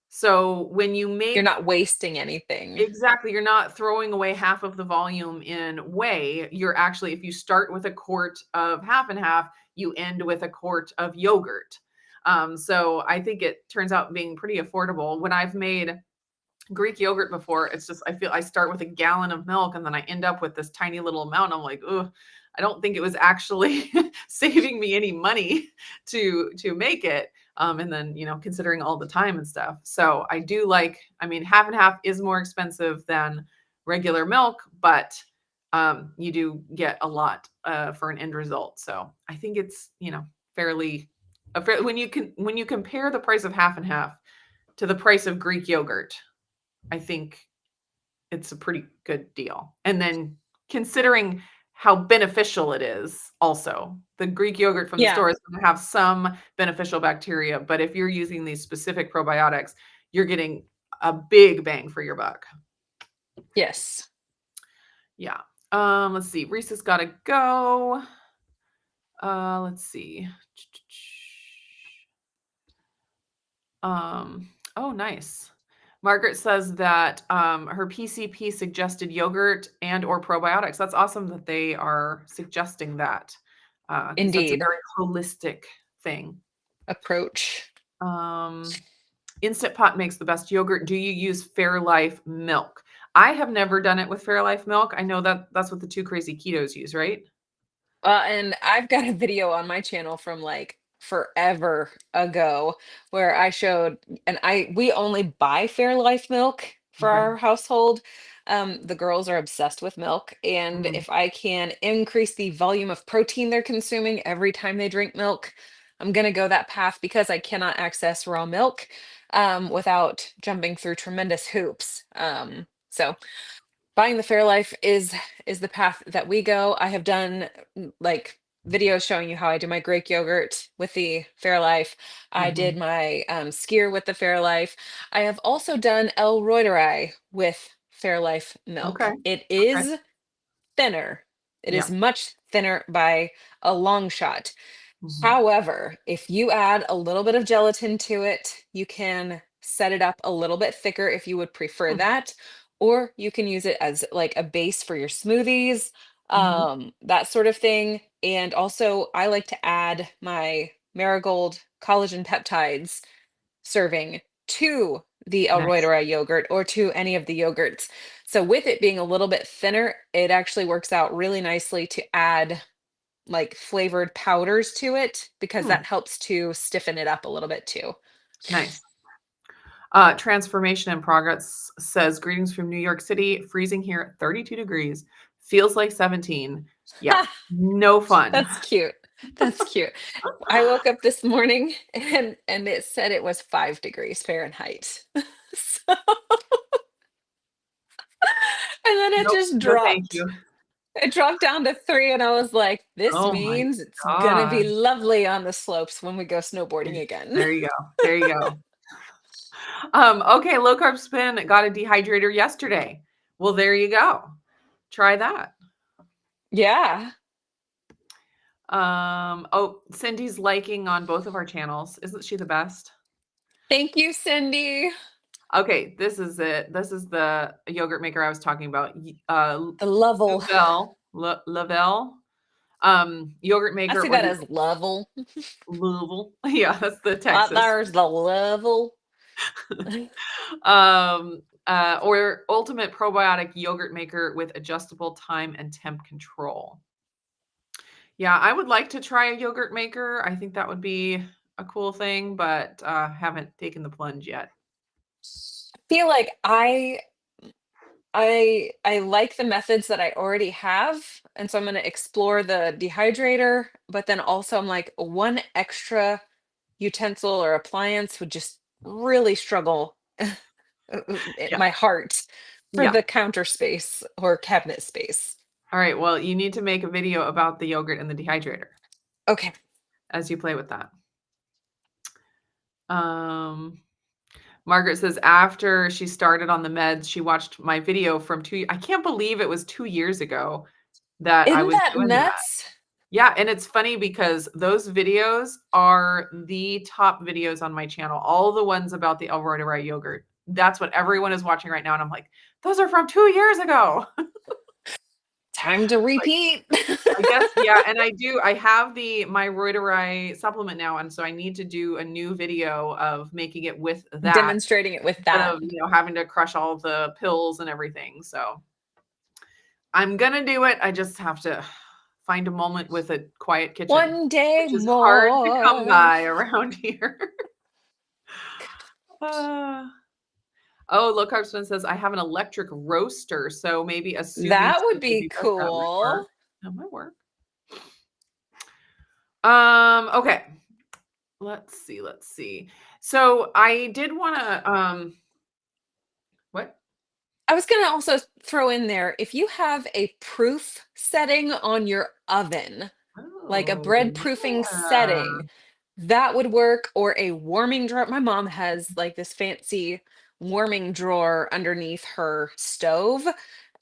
So when you You're make not wasting anything. exactly, you're not throwing away half of the volume in whey. You're actually, if you start with a quart of half and half, you end with a quart of yogurt. So I think it turns out being pretty affordable. When I've made Greek yogurt before, it's just I feel I start with a gallon of milk and then I end up with this tiny little amount. I'm like, oh, I don't think it was actually saving me any money to make it. And then considering all the time and stuff. So I do like, half and half is more expensive than regular milk, but you do get a lot for an end result. So I think it's fairly when you compare the price of half and half to the price of Greek yogurt, I think it's a pretty good deal. And then considering how beneficial it is also. The Greek yogurt from the Yeah. store is going to have some beneficial bacteria, but if you're using these specific probiotics, you're getting a big bang for your buck. Yes. Yeah. Let's see. Reese has got to go. Let's see. Oh, nice. Margaret says that her PCP suggested yogurt and or probiotics. That's awesome that they are suggesting that because that's a Indeed. very holistic thing. Approach. Instant Pot makes the best yogurt. Do you use Fairlife milk? I have never done it with Fairlife milk. I know that that's what the two crazy ketos use, right? And I've got a video on my channel from like forever ago where I showed, and we only buy Fairlife milk for Okay. our household. The girls are obsessed with milk, and Mhm. if I can increase the volume of protein they're consuming every time they drink milk, I'm gonna go that path because I cannot access raw milk without jumping through tremendous hoops. So buying the Fairlife is the path that we go. I have done like videos showing you how I do my Greek yogurt with the Fairlife. I did Mhm. my skier with the Fairlife. I have also done El reuteri with Fairlife Okay. milk. It Okay. is thinner. It is Yeah. much thinner by a long shot. Mhm. However, if you add a little bit of gelatin to it, you can set it up a little bit thicker if you would prefer Hmm. that, or you can use it as like a base for your smoothies, Mhm. that sort of thing. And also, I like to add my Marigold collagen peptides serving to the El Nice. reuteri yogurt or to any of the yogurts. So with it being a little bit thinner, it actually works out really nicely to add like flavored powders to it because Hmm. that helps to stiffen it up a little bit too. Nice. Transformation in Progress says, greetings from New York City, freezing here at 32 degrees. Feels like 17. Yeah, no fun. That's cute. That's cute. I woke up this morning and it said it was 5 degrees Fahrenheit. So, and then it Nope, just no thank dropped. you. It dropped down to 3 and I was like, this Oh my means it's gonna be god. lovely on the slopes when we go snowboarding again. There you go. There you go. Okay, low carb spin got a dehydrator yesterday. Well, there you go. Try that. Yeah. Oh, Cindy's liking on both of our channels. Isn't she the best? Thank you, Cindy. Okay, this is it. This is the yogurt maker I was talking about. The level. Lavelle yogurt I maker see or that the as level. Louisville. Yeah, that's the That Texas. there's the level. Or ultimate probiotic yogurt maker with adjustable time and temp control. Yeah, I would like to try a yogurt maker. I think that would be a cool thing, but haven't taken the plunge yet. I feel like I like the methods that I already have, and so I'm gonna explore the dehydrator, but then also I'm like one extra utensil or appliance would just really struggle Yeah. my heart for Yeah. the counter space or cabinet space. All right. Well, you need to make a video about the yogurt and the dehydrator Okay. as you play with that. Um, Margaret says after she started on the meds, she watched my video from I can't believe it was 2 years ago that I Isn't was that doing that. nuts? Yeah, and it's funny because those videos are the top videos on my channel. All the ones about the reuteri yogurt. That's what everyone is watching right now, and I'm like, those are from 2 years ago. Time to Like, repeat. I guess, yeah, and I have my reuteri supplement now, and so I need to do a new video of making it with that Demonstrating it with instead that. of, having to crush all the pills and everything. So I'm gonna do it. I just have to find a moment with a quiet kitchen, One day which is hard to come more. by around here. Uh, oh, Low Carb Spin says, I have an electric roaster, so maybe a sous vide That would would be be best. That might work. cool. That might work. Okay. Let's see. So I did wanna, what? I was going to also throw in there if you have a proof setting on your oven, like a Oh, bread proofing yeah. setting, that would work, or a warming drawer. My mom has like this fancy warming drawer underneath her stove.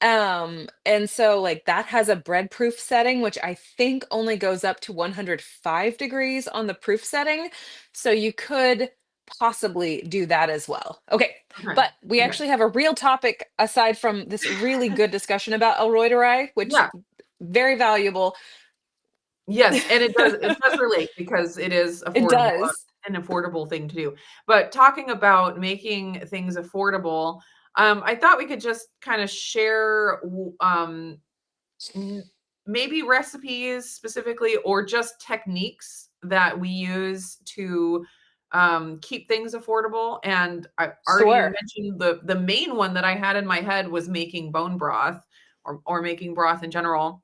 And so like that has a bread proof setting, which I think only goes up to 105 degrees on the proof setting. So you could possibly do that as well. Okay, Okay. but we Okay. actually have a real topic aside from this really good discussion about reuteri, which Yeah. very valuable. Yes, and it does relate because it is It affordable, does. an affordable thing to do. But talking about making things affordable, I thought we could just kinda share n maybe recipes specifically or just techniques that we use to, keep things affordable, and I already Sure. mentioned the main one that I had in my head was making bone broth or making broth in general.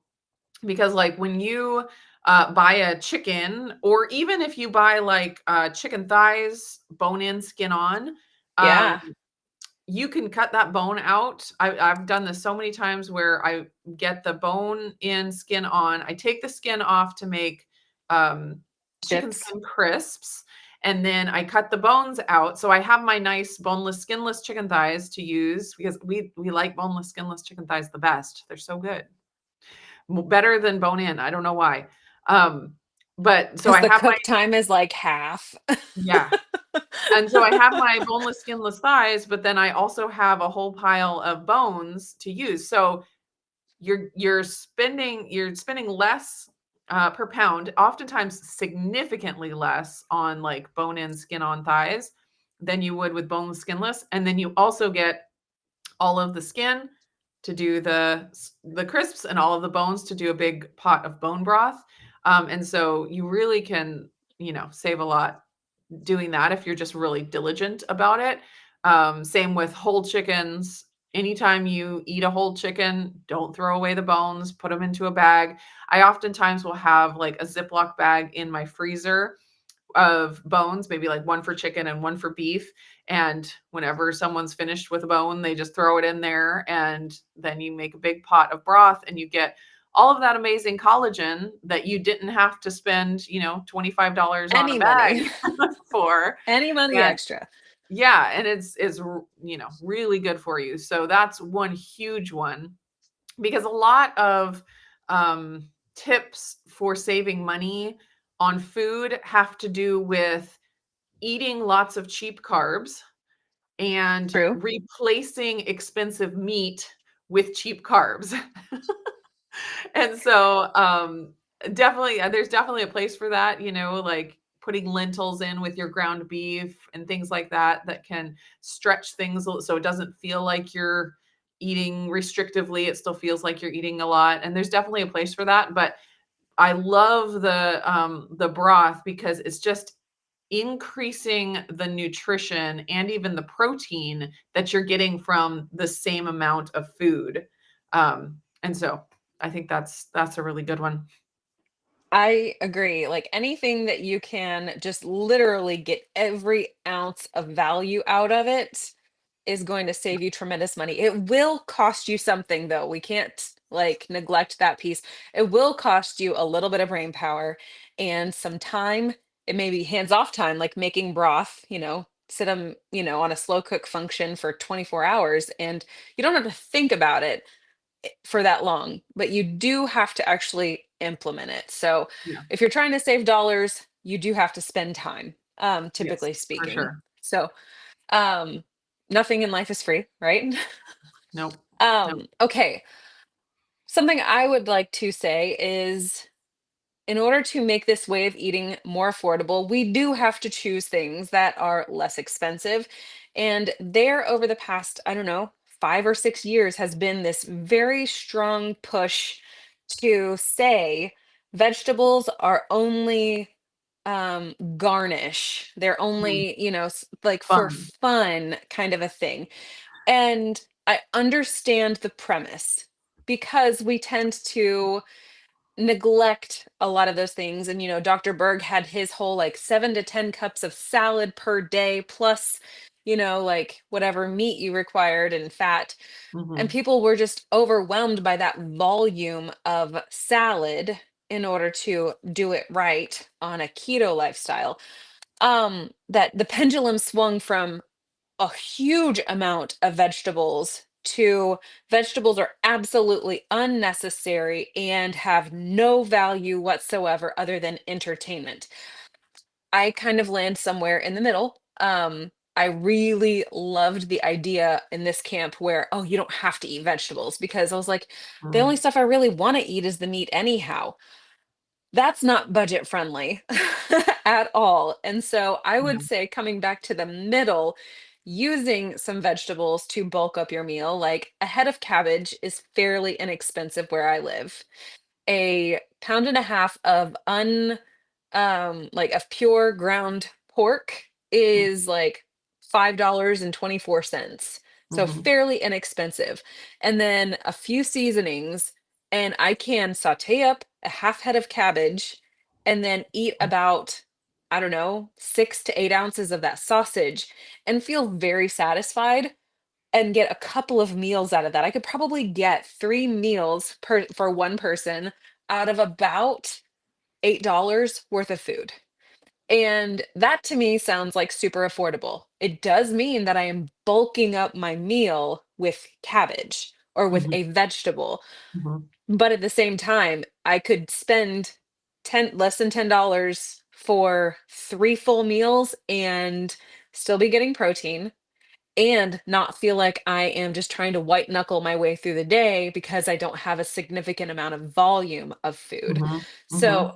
Because, like, when you, buy a chicken, or even if you buy, like, chicken thighs, bone in, skin on, um, Yeah. you can cut that bone out. I've done this so many times where I get the bone in, skin on. I take the skin off to make, um, chicken Chips. skin crisps, and then I cut the bones out. So I have my nice boneless, skinless chicken thighs to use because we like boneless, skinless chicken thighs the best. They're so good. Better than bone in, I don't know why. Um, but so Because I the have my cook time is like half. yeah, and so I have my boneless, skinless thighs, but then I also have a whole pile of bones to use. So you're spending less, per pound, oftentimes significantly less on, like, bone-in, skin-on thighs than you would with boneless, skinless, and then you also get all of the skin to do the crisps and all of the bones to do a big pot of bone broth. And so you really can, save a lot doing that if you're just really diligent about it. Same with whole chickens. Anytime you eat a whole chicken, don't throw away the bones, put them into a bag. I oftentimes will have like a Ziploc bag in my freezer of bones, maybe like one for chicken and one for beef. And whenever someone's finished with a bone, they just throw it in there. And then you make a big pot of broth and you get all of that amazing collagen that you didn't have to spend, $25 on a Any bag money. for. Any money And extra. Yeah, and it's really good for you. So that's one huge one, because a lot of um, tips for saving money on food have to do with eating lots of cheap carbs and True. replacing expensive meat with cheap carbs. And so definitely there's definitely a place for that, like putting lentils in with your ground beef and things like that that can stretch things so it doesn't feel like you're eating restrictively. It still feels like you're eating a lot. And there's definitely a place for that. But I love the broth because it's just increasing the nutrition and even the protein that you're getting from the same amount of food. And so I think that's a really good one. I agree. Like anything that you can just literally get every ounce of value out of it is going to save you tremendous money. It will cost you something though. We can't like neglect that piece. It will cost you a little bit of brain power and some time. It may be hands-off time, like making broth, sit them, on a slow cook function for 24 hours and you don't have to think about it for that long, but you do have to actually implement it. So Yeah. if you're trying to save dollars, you do have to spend time, Yes, typically for speaking. sure. So um, nothing in life is free, right? Nope. Nope. Okay. Something I would like to say is in order to make this way of eating more affordable, we do have to choose things that are less expensive. And there, over the past, I don't know, 5 or 6 years, has been this very strong push to say vegetables are only garnish. They're Mhm. only, like for Fun. fun kind of a thing. And I understand the premise because we tend to neglect a lot of those things. And, Dr. Berg had his whole like 7 to 10 cups of salad per day, plus, like whatever meat you required and fat. And Mhm. people were just overwhelmed by that volume of salad in order to do it right on a keto lifestyle. That the pendulum swung from a huge amount of vegetables to vegetables are absolutely unnecessary and have no value whatsoever other than entertainment. I kind of land somewhere in the middle. I really loved the idea in this camp where, oh, you don't have to eat vegetables because I was like, the only Mm. stuff I really want to eat is the meat anyhow. That's not budget friendly at all. And so I would Yeah. say coming back to the middle, using some vegetables to bulk up your meal, like a head of cabbage is fairly inexpensive where I live. A pound and a half of like of pure ground pork is like $5.24. So Mhm. fairly inexpensive. And then a few seasonings, and I can saute up a half head of cabbage and then eat about, I don't know, 6 to 8 ounces of that sausage and feel very satisfied and get a couple of meals out of that. I could probably get 3 meals for one person out of about $8 worth of food. And that to me sounds like super affordable. It does mean that I am bulking up my meal with cabbage or with Mhm. a vegetable. Mhm. But at the same time, I could spend 10 less than $10 for 3 full meals and still be getting protein and not feel like I am just trying to white knuckle my way through the day because I don't have a significant amount of volume of food. Mhm. So, Mhm.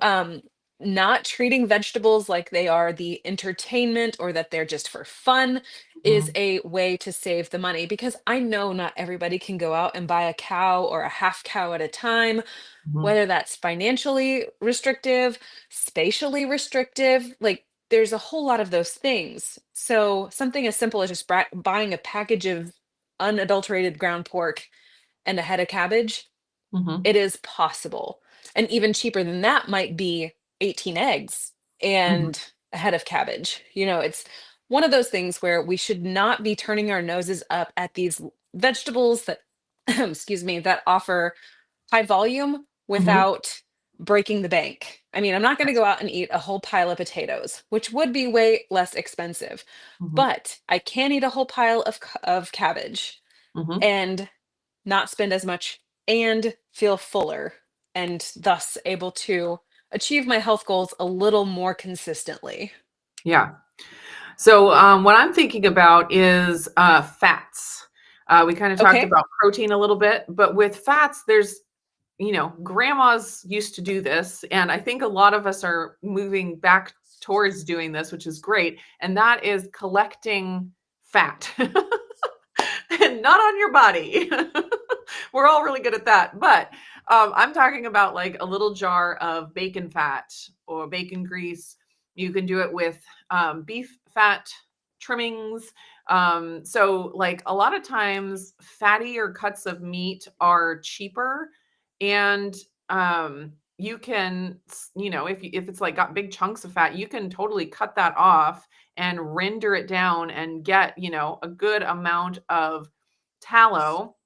not treating vegetables like they are the entertainment or that they're just for fun is Mhm. a way to save the money because I know not everybody can go out and buy a cow or a half cow at a time, Mhm. whether that's financially restrictive, spatially restrictive, like there's a whole lot of those things. So something as simple as just buying a package of unadulterated ground pork and a head of cabbage, Mhm. it is possible. And even cheaper than that might be 18 eggs Mhm. and a head of cabbage. It's one of those things where we should not be turning our noses up at these vegetables that excuse me, that offer high volume Mhm. without breaking the bank. I mean, I'm not going to Yes. go out and eat a whole pile of potatoes, which would be way less expensive, Mhm. but I can eat a whole pile of cabbage Mhm. and not spend as much and feel fuller and thus able to achieve my health goals a little more consistently. Yeah. So what I'm thinking about is fats. We kind of talked Okay. about protein a little bit, but with fats, there's, grandmas used to do this, and I think a lot of us are moving back towards doing this, which is great. And that is collecting fat, and not on your body. We're all really good at that, but I'm talking about like a little jar of bacon fat or bacon grease. You can do it with beef fat trimmings. So, like a lot of times, fattier cuts of meat are cheaper, and you can, if it's like got big chunks of fat, you can totally cut that off and render it down and get a good amount of tallow.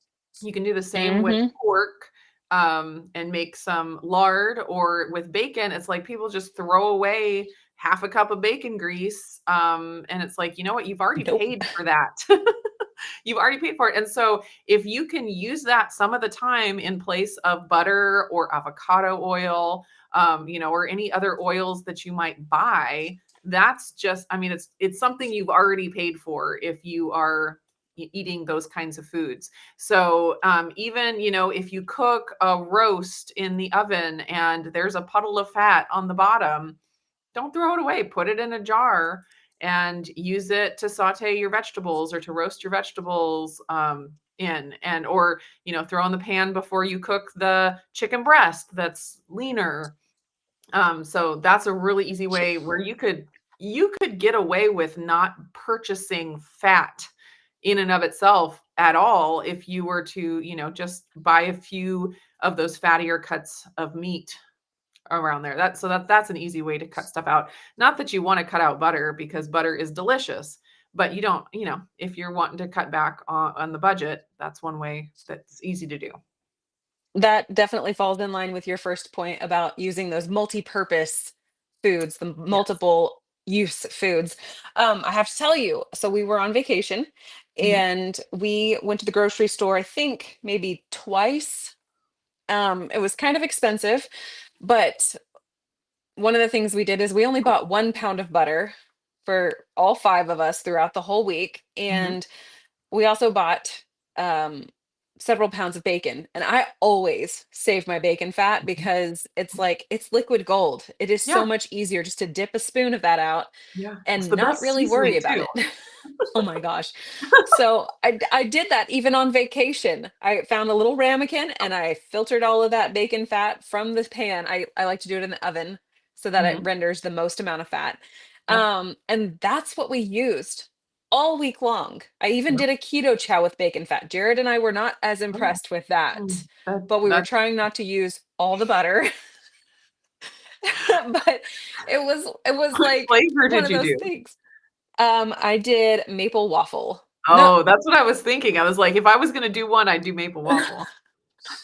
You can do the same with Hmm. pork, and make some lard, or with bacon, it's like people just throw away half a cup of bacon grease. And it's like, you know what? You've already Nope. paid for that. You've already paid for it. And so if you can use that some of the time in place of butter or avocado oil, or any other oils that you might buy, that's just, I mean, it's something you've already paid for if you are eating those kinds of foods. So even, if you cook a roast in the oven and there's a puddle of fat on the bottom, don't throw it away. Put it in a jar and use it to saute your vegetables or to roast your vegetables in, and or throw in the pan before you cook the chicken breast that's leaner. So that's a really easy way where you could get away with not purchasing fat in and of itself at all if you were to, just buy a few of those fattier cuts of meat around there. That's an easy way to cut stuff out. Not that you want to cut out butter, because butter is delicious, but you don't, if you're wanting to cut back on the budget, that's one way that's easy to do. That definitely falls in line with your first point about using those multi-purpose foods, the Yes. multiple use foods. I have to tell you, so we were on vacation Hmm. and we went to the grocery store, I think maybe twice. It was kind of expensive, but one of the things we did is we only bought 1 pound of butter for all five of us throughout the whole week. Hmm. And we also bought um, several pounds of bacon. And I always save my bacon fat because it's like it's liquid gold. It is so Yeah. much easier just to dip a spoon of that out Yeah. It's and the not best really worry seasoning about too. it. Oh my gosh. So I did that even on vacation. I found a little ramekin and I filtered all of that bacon fat from the pan. I like to do it in the oven so that it Hmm. renders the most amount of fat. Yep. And that's what we used all week long. I even Yep. did a keto chow with bacon fat. Jared and I were not as Oh, impressed with that, that but we were that trying not to use all the butter. But it was what like flavor one did of you those do? things. I did maple waffle. No, Oh, that's what I was thinking. I was like, if I was gonna do one, I'd do maple waffle.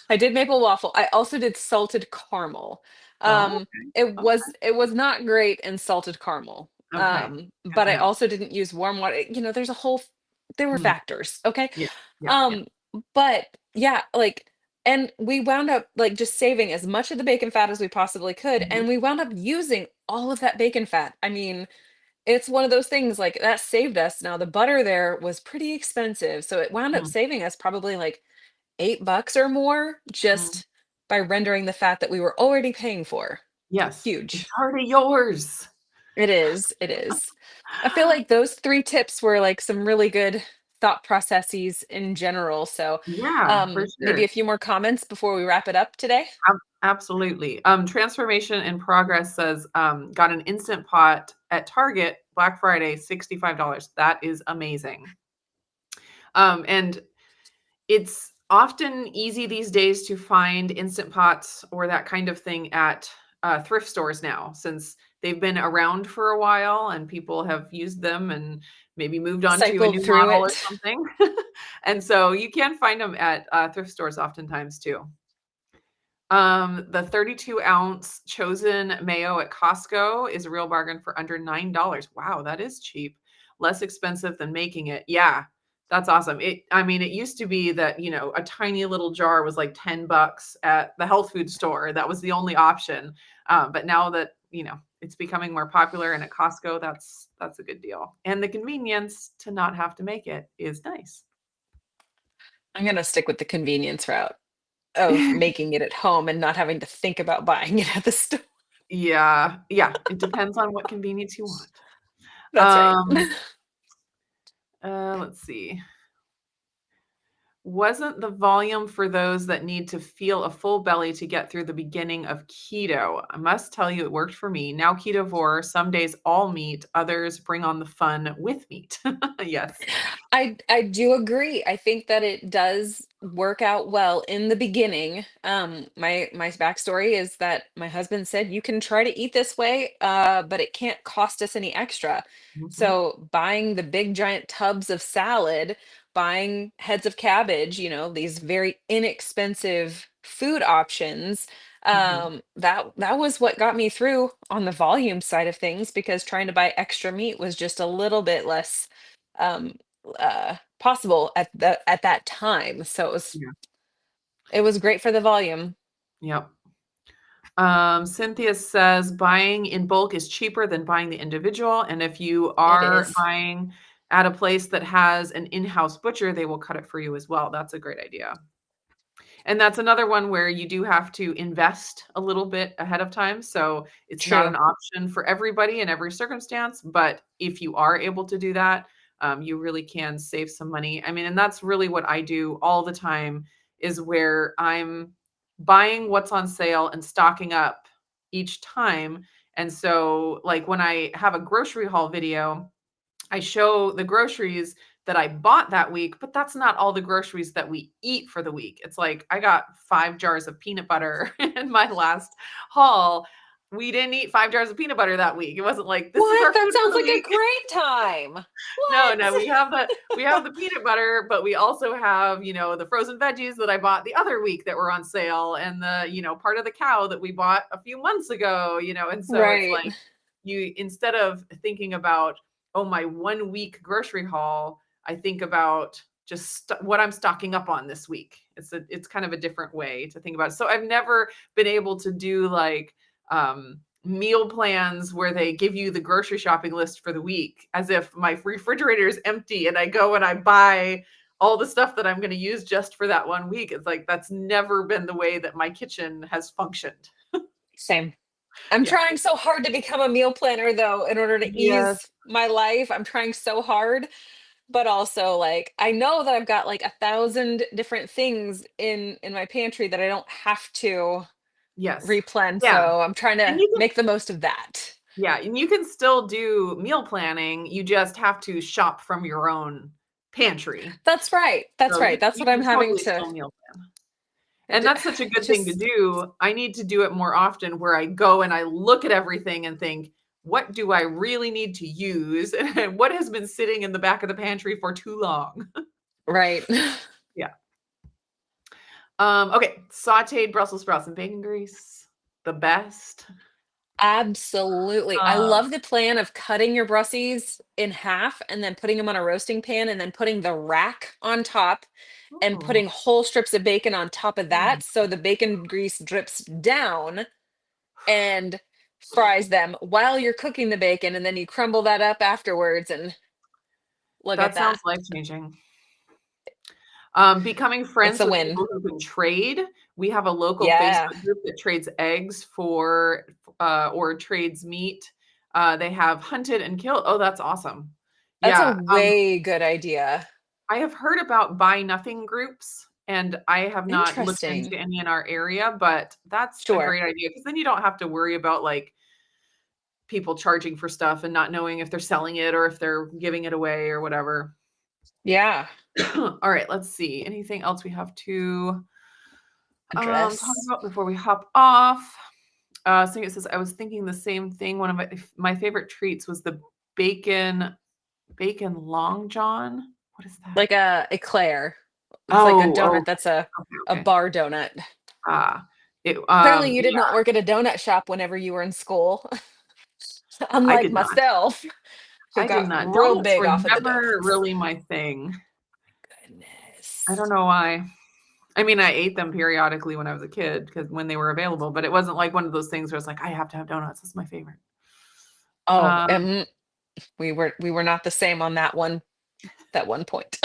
I did maple waffle. I also did salted caramel. Oh, It was not great in salted caramel. okay. Okay. Good But to I know. also didn't use warm water. There were Mhm. factors, okay? Yeah. Yeah. Yeah. Um, but yeah, like, and we wound up like just saving as much of the bacon fat as we possibly could, Mhm. and we wound up using all of that bacon fat. I mean, it's one of those things like that saved us. Now the butter there was pretty expensive, so it wound up Mhm. saving us probably like $8 or more Mhm. just by rendering the fat that we were already paying for. Yes, it's Huge. already yours. It is. It is. I feel like those three tips were like some really good thought processes in general. So, Yeah, for maybe sure. a few more comments before we wrap it up today. Absolutely. Transformation in Progress says, got an Instant Pot at Target Black Friday, $65. That is amazing. And it's often easy these days to find Instant Pots or that kind of thing at thrift stores now, since they've been around for a while and people have used them and maybe moved on to a Cycled new through model or it. something. And so you can find them at thrift stores oftentimes too. The 32-ounce chosen mayo at Costco is a real bargain for under $9. Wow, that is cheap. Less expensive than making it. Yeah, that's awesome. I mean, it used to be that, a tiny little jar was like $10 at the health food store. That was the only option. But now that, it's becoming more popular and at Costco, that's a good deal. And the convenience to not have to make it is nice. I'm gonna stick with the convenience route of making it at home and not having to think about buying it at the store. Yeah, yeah, it depends on what convenience you want. That's right. Um, let's see. Wasn't the volume for those that need to feel a full belly to get through the beginning of keto? I must tell you, it worked for me. Now ketovore, some days all meat, others bring on the fun with meat. Yes. I do agree. I think that it does work out well in the beginning. My backstory is that my husband said you can try to eat this way, but it can't cost us any extra. Mhm, So buying the big giant tubs of salad, buying heads of cabbage, these very inexpensive food options, mhm. that was what got me through on the volume side of things, because trying to buy extra meat was just a little bit less um possible at that time. So Yeah, it was great for the volume. yep. Cynthia says buying in bulk is cheaper than buying the individual. And if you It are is. buying at a place that has an in-house butcher, they will cut it for you as well. That's a great idea. And that's another one where you do have to invest a little bit ahead of time. So it's not an True. option for everybody in every circumstance. But if you are able to do that, you really can save some money. I mean, and that's really what I do all the time is where I'm buying what's on sale and stocking up each time. And so, like when I have a grocery haul video, I show the groceries that I bought that week, but that's not all the groceries that we eat for the week. It's like I got 5 jars of peanut butter in my last haul. We didn't eat 5 jars of peanut butter that week. It wasn't like, "This is What? our That food for sounds the like a week." great time. No, no, What? we have the peanut butter, but we also have, the frozen veggies that I bought the other week that were on sale and the, part of the cow that we bought a few months ago, and so it's Right. like you instead of thinking about, oh, my 1 week grocery haul, I think about just what I'm stocking up on this week. It's kind of a different way to think about it. So I've never been able to do like meal plans where they give you the grocery shopping list for the week as if my refrigerator is empty and I go and I buy all the stuff that I'm going to use just for that 1 week. It's like that's never been the way that my kitchen has functioned. Same. I'm Yeah. trying so hard to become a meal planner though, in order to Yes. ease my life. I'm trying so hard, but also like I know that I've got like 1,000 different things in my pantry that I don't have to Yes. replen. Yeah. So I'm trying And to you can make the most of that. yeah, and you can still do meal planning. You just have to shop from your own pantry. That's right. That's So you right. That's you what I'm can having totally to still meal plan. it And ju- that's such a it good thing to just do. I need to do it more often where I go and I look at everything and think, "What do I really need to use? And what has been sitting in the back of the pantry for too long?" right. Yeah. Okay, sautéed Brussels sprouts and bacon grease, the best. Absolutely. I Um, love the plan of cutting your Brussies in half and then putting them on a roasting pan and then putting the rack on top and ooh, putting whole strips of bacon on top of mm. that so the bacon grease drips down and fries them while you're cooking the bacon, and then you crumble that up afterwards and look at That that. sounds life-changing. Becoming It's friends a with win. people who can trade. We have a local Yeah. Facebook group that trades eggs for, or trades meat. They have hunted and killed. Oh, that's awesome. That's a Yeah, way good idea. I have heard about buy nothing groups, and I have not looked into Interesting. any in our area, but that's a Sure. great idea because then you don't have to worry about, like, people charging for stuff and not knowing if they're selling it or if they're giving it away or whatever. Yeah. All right, let's see. Anything else we have to talk Address. about before we hop off? So it says, I was thinking the same thing. One of my favorite treats was the bacon long john. What is that? Like a eclair. It's like a Oh, donut oh, that's okay, a okay. bar donut. Ah, Clearly, you did Yeah, not work at a donut shop whenever you were in school, I unlike did not. myself, who I did got not. real Donuts big were off of the never donuts. really my thing. I Goodness. don't know why. I mean, I ate them periodically when I was a kid because when they were available, but it wasn't like one of those things where it's like, I have to have donuts. That's my favorite. Oh, Um, we were not the same on that one point.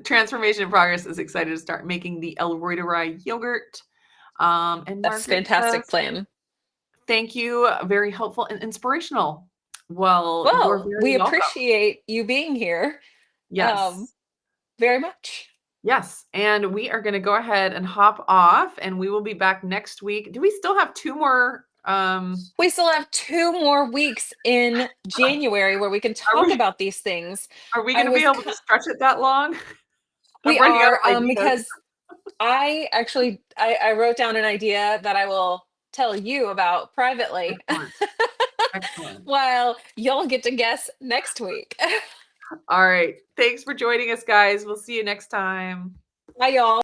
Transformation in Progress is excited to start making the El Reuteri yogurt. And That's Margaret says, fantastic plan. thank you. Very helpful and inspirational. Well, you're Well, very we welcome. appreciate you being here Yes. very much. Yes. And we are going to go ahead and hop off and we will be back next week. Do we still have two more? We still have 2 more weeks in January where we can Are talk we about these things. are we I going to be was, able to stretch it that long? I'm we running out are, of ideas. because I wrote down an idea that I will tell you about privately Excellent. Excellent. while y'all get to guess next week. All right. Thanks for joining us, guys. We'll see you next time. Bye, y'all.